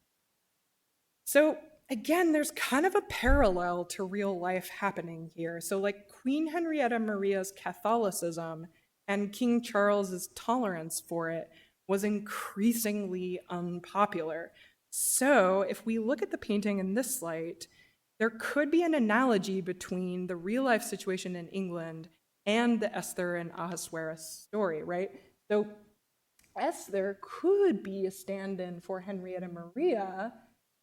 [SPEAKER 4] So again, there's kind of a parallel to real life happening here. So like Queen Henrietta Maria's Catholicism and King Charles's tolerance for it was increasingly unpopular. So if we look at the painting in this light, there could be an analogy between the real-life situation in England and the Esther and Ahasuerus story, right? So Esther could be a stand-in for Henrietta Maria,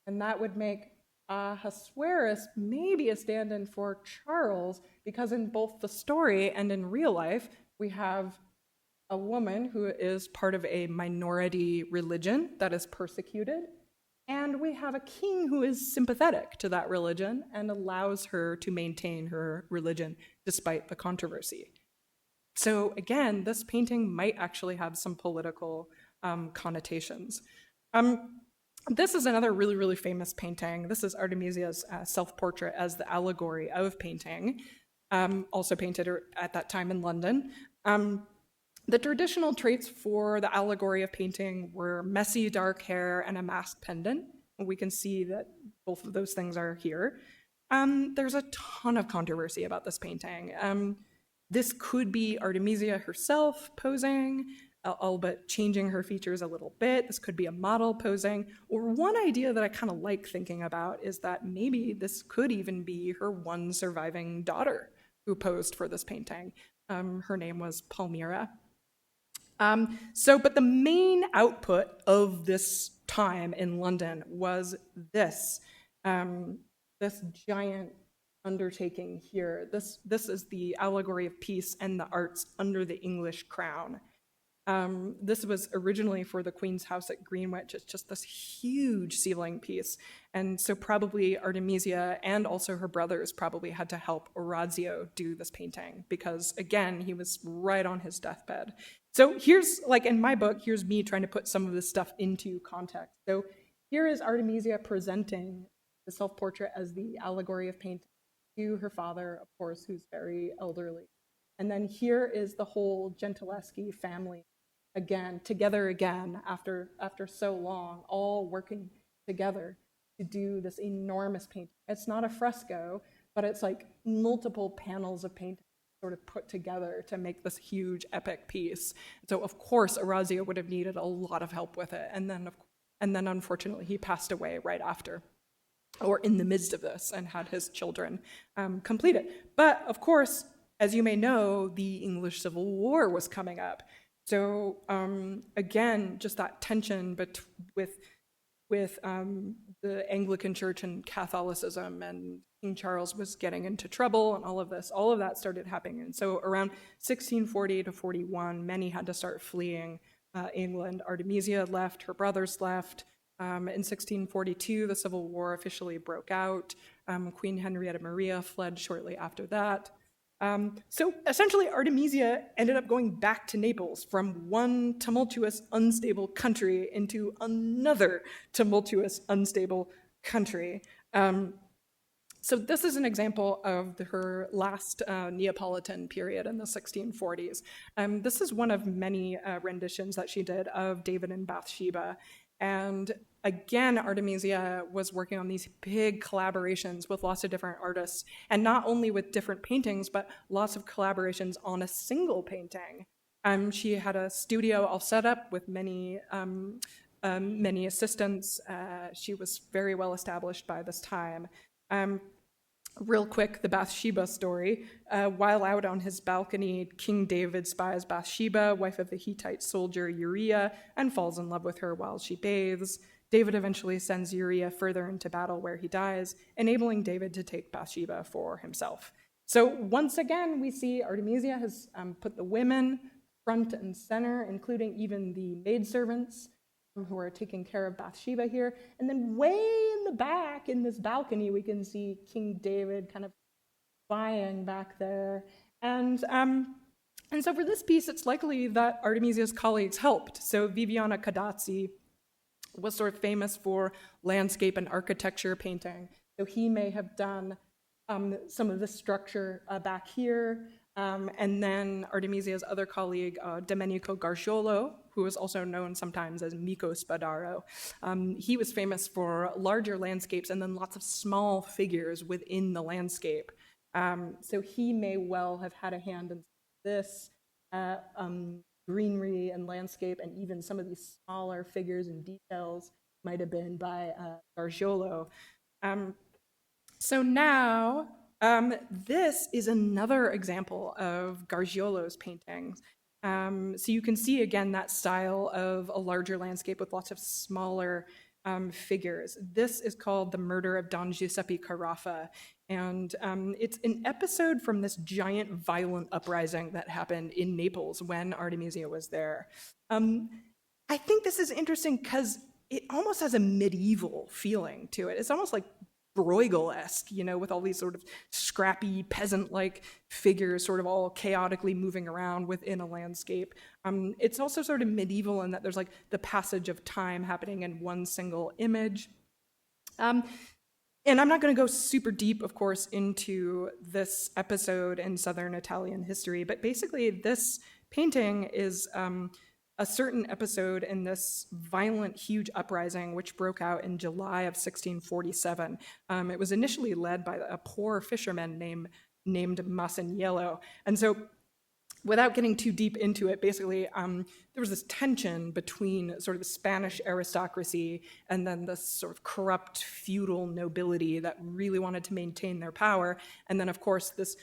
[SPEAKER 4] and that would make Ahasuerus maybe a stand-in for Charles, because in both the story and in real life, we have a woman who is part of a minority religion that is persecuted, and we have a king who is sympathetic to that religion and allows her to maintain her religion despite the controversy. So again, this painting might actually have some political connotations. This is another really, really famous painting. This is Artemisia's self-portrait as the allegory of painting, also painted at that time in London. The traditional traits for the allegory of painting were messy dark hair and a mask pendant. We can see that both of those things are here. There's a ton of controversy about this painting. This could be Artemisia herself posing, all but changing her features a little bit. This could be a model posing. Or one idea that I kind of like thinking about is that maybe this could even be her one surviving daughter who posed for this painting. Her name was Palmyra. But the main output of this time in London was this giant undertaking here. This is the allegory of peace and the arts under the English crown. This was originally for the Queen's house at Greenwich. It's just this huge ceiling piece. And so probably Artemisia and also her brothers probably had to help Orazio do this painting because, again, he was right on his deathbed. So here's, like in my book, here's me trying to put some of this stuff into context. So here is Artemisia presenting the self-portrait as the allegory of painting to her father, of course, who's very elderly. And then here is the whole Gentileschi family again, together again, after so long, all working together to do this enormous painting. It's not a fresco, but it's like multiple panels of painting sort of put together to make this huge epic piece. So of course, Orazio would have needed a lot of help with it. And then unfortunately, he passed away right after, or in the midst of this, and had his children complete it. But of course, as you may know, the English Civil War was coming up. So again, just that tension with the Anglican Church and Catholicism, and King Charles was getting into trouble, and all of that started happening. And so around 1640 to 41, many had to start fleeing England. Artemisia left, her brothers left. In 1642, the Civil War officially broke out. Queen Henrietta Maria fled shortly after that. So essentially, Artemisia ended up going back to Naples from one tumultuous, unstable country into another tumultuous, unstable country. So this is an example of her last Neapolitan period in the 1640s. This is one of many renditions that she did of David and Bathsheba. And again, Artemisia was working on these big collaborations with lots of different artists, and not only with different paintings, but lots of collaborations on a single painting. She had a studio all set up with many assistants. She was very well established by this time. Real quick, the Bathsheba story. While out on his balcony, King David spies Bathsheba, wife of the Hittite soldier Uriah, and falls in love with her while she bathes. David eventually sends Uriah further into battle where he dies, enabling David to take Bathsheba for himself. So once again, we see Artemisia has put the women front and center, including even the maidservants who are taking care of Bathsheba here. And then way in the back in this balcony, we can see King David kind of spying back there. And so for this piece, it's likely that Artemisia's colleagues helped. So Viviana Cadazzi was sort of famous for landscape and architecture painting. So he may have done some of the structure back here. And then Artemisia's other colleague, Domenico Gargiulo, who is also known sometimes as Mico Spadaro, he was famous for larger landscapes and then lots of small figures within the landscape. So he may well have had a hand in this. greenery and landscape, and even some of these smaller figures and details might have been by Gargiulo. So now, this is another example of Gargiulo's paintings. So you can see again that style of a larger landscape with lots of smaller figures. This is called The Murder of Don Giuseppe Carafa, and it's an episode from this giant violent uprising that happened in Naples when Artemisia was there. I think this is interesting because it almost has a medieval feeling to it. It's almost like Bruegel-esque, with all these sort of scrappy peasant-like figures sort of all chaotically moving around within a landscape. It's also sort of medieval in that there's like the passage of time happening in one single image. And I'm not going to go super deep, of course, into this episode in Southern Italian history, but basically this painting is a certain episode in this violent, huge uprising which broke out in July of 1647. It was initially led by a poor fisherman named Masaniello. And so, without getting too deep into it, basically, there was this tension between sort of the Spanish aristocracy and then this sort of corrupt feudal nobility that really wanted to maintain their power. And then, of course, this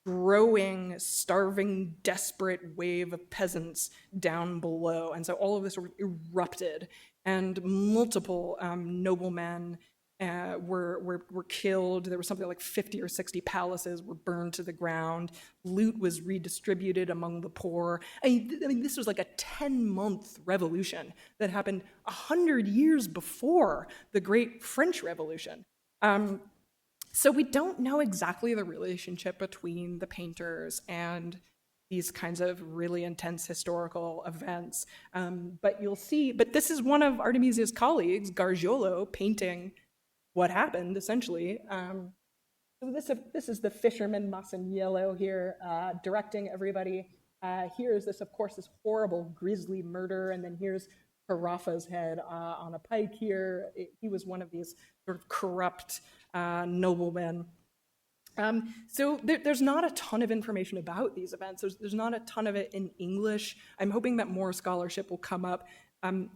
[SPEAKER 4] growing, starving, desperate wave of peasants down below. And so all of this sort of erupted, and multiple noblemen were killed. There was something like 50 or 60 palaces were burned to the ground. Loot was redistributed among the poor. I mean, this was like a 10-month revolution that happened 100 years before the Great French Revolution. So we don't know exactly the relationship between the painters and these kinds of really intense historical events. But you'll see, but this is one of Artemisia's colleagues, Gargiulo, painting what happened, essentially. So this is the fisherman Masaniello here, directing everybody. Here's this, of course, this horrible, grisly murder, and then here's Carafa's head on a pike here. He was one of these sort of corrupt noblemen. So there's not a ton of information about these events. There's not a ton of it in English. I'm hoping that more scholarship will come up,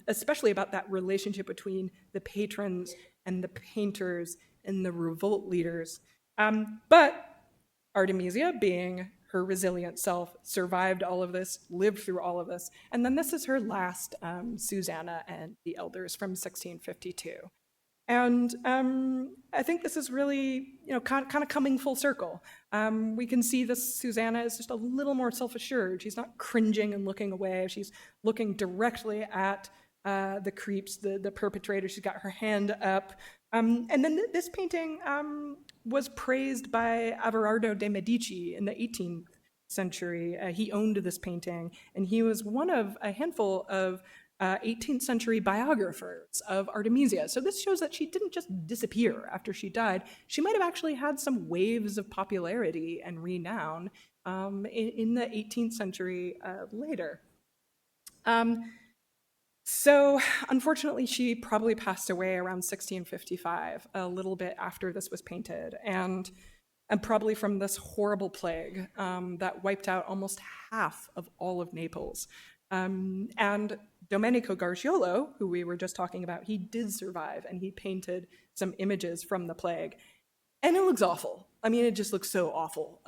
[SPEAKER 4] especially about that relationship between the patrons and the painters and the revolt leaders. But Artemisia, being her resilient self, survived all of this, lived through all of this. And then this is her last Susanna and the Elders from 1652. And I think this is really, kind of coming full circle. We can see this Susanna is just a little more self-assured. She's not cringing and looking away. She's looking directly at the creeps, the perpetrators. She's got her hand up. And then this painting was praised by Averardo de' Medici in the 18th century. He owned this painting, and he was one of a handful of 18th century biographers of Artemisia. So this shows that she didn't just disappear after she died. She might have actually had some waves of popularity and renown in the 18th century later. So unfortunately, she probably passed away around 1655, a little bit after this was painted, and probably from this horrible plague that wiped out almost half of all of Naples. And Domenico Gargiulo, who we were just talking about, he did survive, and he painted some images from the plague. And it looks awful. I mean, it just looks so awful.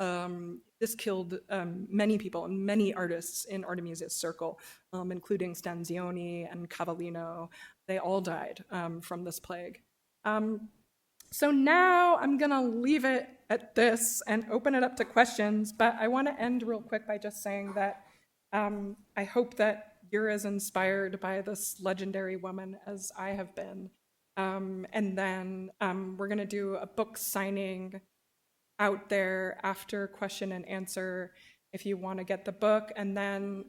[SPEAKER 4] This killed many people and many artists in Artemisia's circle, including Stanzioni and Cavallino. They all died from this plague. So now I'm going to leave it at this and open it up to questions, but I want to end real quick by just saying that I hope that you're as inspired by this legendary woman as I have been. And then we're going to do a book signing out there after question and answer if you want to get the book. And then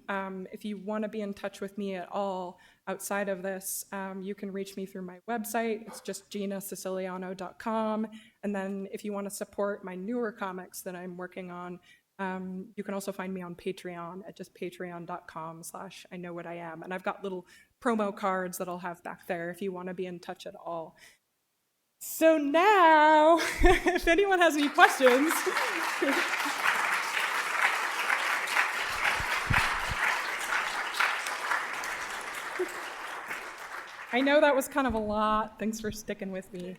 [SPEAKER 4] if you want to be in touch with me at all outside of this, you can reach me through my website. It's just ginasiciliano.com. And then if you want to support my newer comics that I'm working on, you can also find me on Patreon at just patreon.com/iknowwhatim. And I've got little promo cards that I'll have back there if you want to be in touch at all. So now, if anyone has any questions. I know that was kind of a lot. Thanks for sticking with me.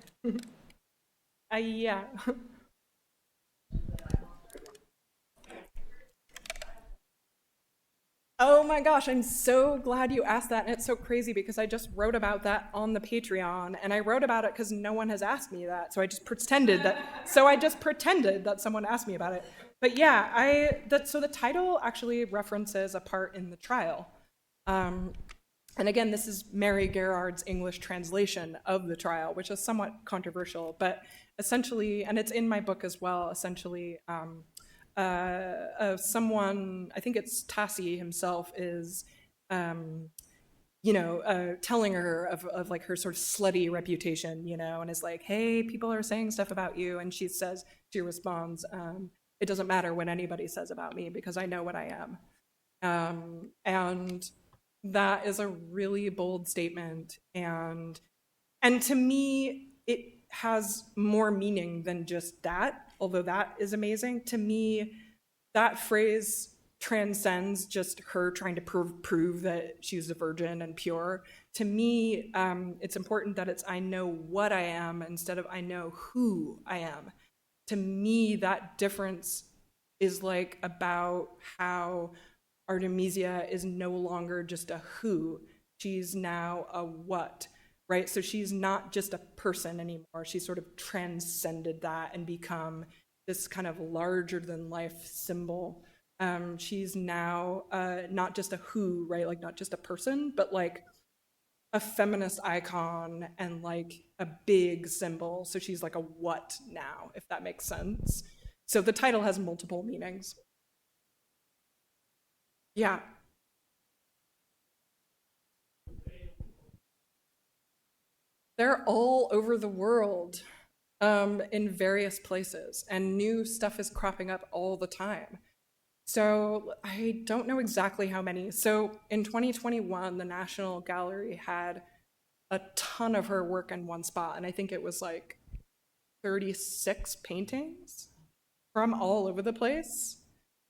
[SPEAKER 4] Yeah. Oh my gosh, I'm so glad you asked that. And it's so crazy because I just wrote about that on the Patreon, and I wrote about it because no one has asked me that. So I just pretended that someone asked me about it. But yeah, so the title actually references a part in the trial. And again, this is Mary Gerard's English translation of the trial, which is somewhat controversial, but essentially, and it's in my book as well, essentially, someone, I think it's Tassi himself, is, telling her of like her sort of slutty reputation, and is like, hey, people are saying stuff about you. And she responds, it doesn't matter what anybody says about me because I know what I am. And that is a really bold statement, and to me it has more meaning than just that, although that is amazing. To me, that phrase transcends just her trying to prove that she's a virgin and pure. To me, it's important that it's I know what I am instead of I know who I am. To me, that difference is like about how Artemisia is no longer just a who, she's now a what, right? So she's not just a person anymore. She's sort of transcended that and become this kind of larger than life symbol. She's now not just a who, right? Like not just a person, but like a feminist icon and like a big symbol. So she's like a what now, if that makes sense. So the title has multiple meanings. Yeah. They're all over the world, in various places, and new stuff is cropping up all the time. So I don't know exactly how many. So in 2021, the National Gallery had a ton of her work in one spot, and I think it was like 36 paintings from all over the place.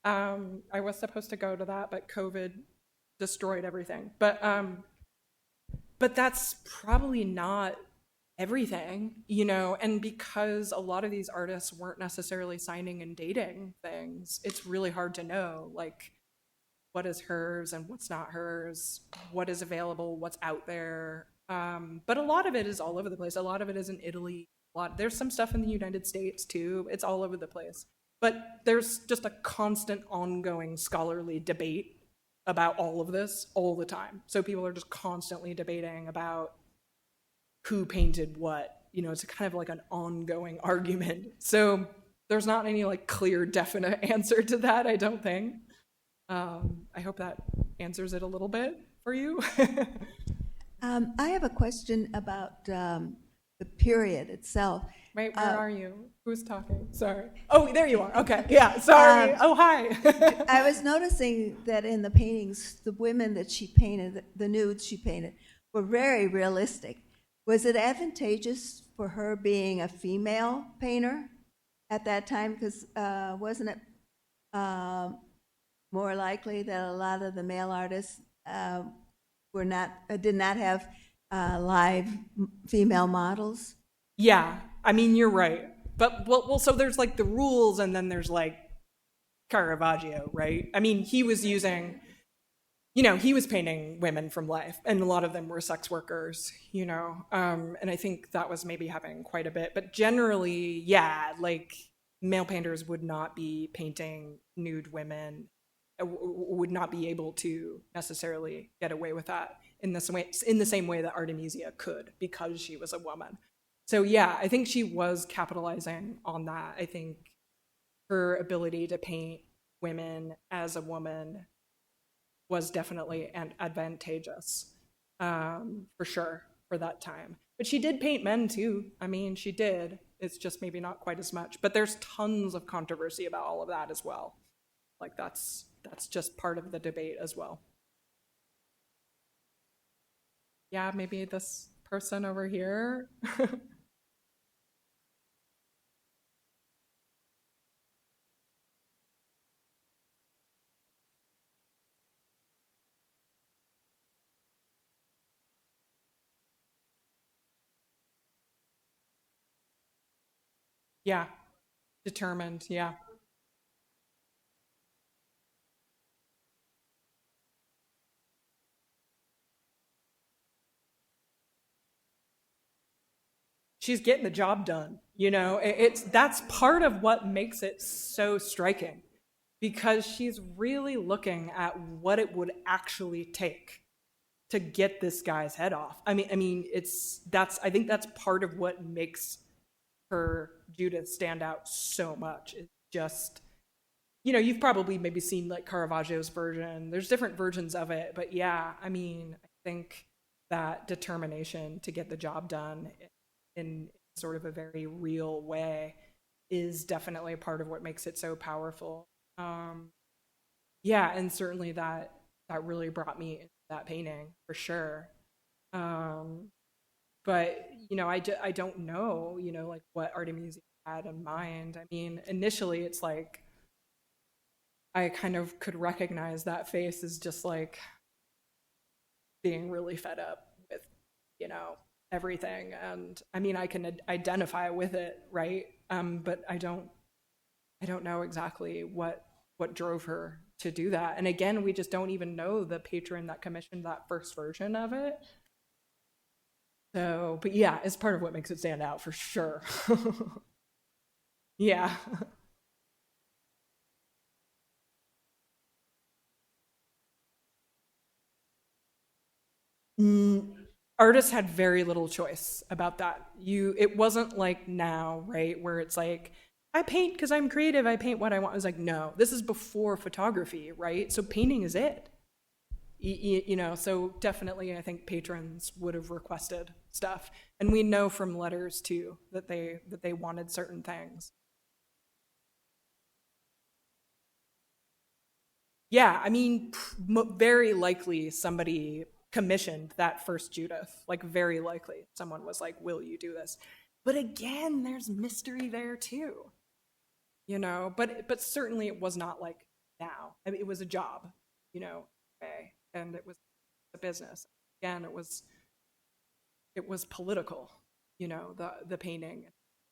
[SPEAKER 4] I was supposed to go to that, but COVID destroyed everything. But that's probably not everything, and because a lot of these artists weren't necessarily signing and dating things, it's really hard to know like what is hers and what's not hers, what is available, what's out there. But a lot of it is all over the place. A lot of it is in Italy. There's some stuff in the United States too. It's all over the place. But there's just a constant ongoing scholarly debate about all of this all the time. So people are just constantly debating about who painted what. It's kind of like an ongoing argument. So there's not any like clear, definite answer to that, I don't think. I hope that answers it a little bit for you.
[SPEAKER 5] I have a question about the period itself.
[SPEAKER 4] Wait, where are you? Who's talking? Sorry. Oh, there you are. Okay. Yeah, sorry. Oh, hi.
[SPEAKER 5] I was noticing that in the paintings, the women that she painted, the nudes she painted, were very realistic. Was it advantageous for her being a female painter at that time? Because wasn't it more likely that a lot of the male artists did not have live female models?
[SPEAKER 4] Yeah, I mean, you're right. But, well, so there's like the rules, and then there's like Caravaggio, right? I mean, he was painting women from life, and a lot of them were sex workers, and I think that was maybe happening quite a bit. But generally, yeah, like male painters would not be painting nude women, would not be able to necessarily get away with that in the same way that Artemisia could, because she was a woman. So yeah, I think she was capitalizing on that. I think her ability to paint women as a woman was definitely advantageous, for sure, for that time. But she did paint men too. I mean, she did. It's just maybe not quite as much. But there's tons of controversy about all of that as well. Like that's just part of the debate as well. Yeah, maybe this person over here. Yeah. Determined. Yeah. She's getting the job done. It's that's part of what makes it so striking, because she's really looking at what it would actually take to get this guy's head off. I think that's part of what makes her Judith stand out so much. It's just, you've probably maybe seen like Caravaggio's version. There's different versions of it, but yeah, I think that determination to get the job done in sort of a very real way is definitely a part of what makes it so powerful. Yeah, and certainly that really brought me into that painting for sure. Um, but I don't know, like what Artemisia had in mind. I mean, initially it's like I kind of could recognize that face as just like being really fed up with, everything. And I mean, I can identify with it, right? But I don't know exactly what drove her to do that. And again, we just don't even know the patron that commissioned that first version of it. So, but yeah, it's part of what makes it stand out for sure. Yeah. Mm, artists had very little choice about that. It wasn't like now, right, where it's like, I paint because I'm creative, I paint what I want. It was like, no, this is before photography, right? So painting is it. So definitely I think patrons would have requested stuff. And we know from letters too that they wanted certain things. Yeah, I mean, very likely somebody commissioned that first Judith. Like, very likely someone was like, "Will you do this?" But again, there's mystery there too, But certainly it was not like now. I mean, it was a job, okay, and it was a business. Again, it was political, the painting.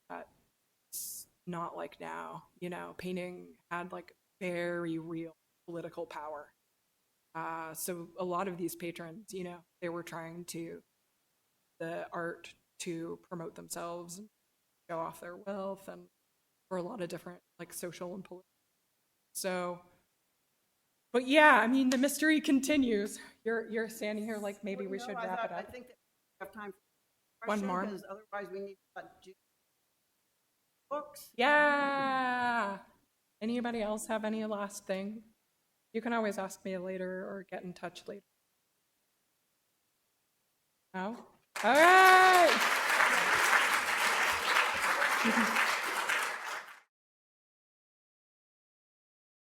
[SPEAKER 4] That's not like now. Painting had like very real political power. So a lot of these patrons, they were trying to the art to promote themselves and show off their wealth, and for a lot of different like social and political. So, but yeah, I mean the mystery continues. You're standing here like maybe we should wrap it
[SPEAKER 3] I
[SPEAKER 4] up.
[SPEAKER 3] think that we have time for
[SPEAKER 4] One
[SPEAKER 3] question,
[SPEAKER 4] more.
[SPEAKER 3] because otherwise we need to do books.
[SPEAKER 4] Yeah. Anybody else have any last thing? You can always ask me later or get in touch later. No? All right.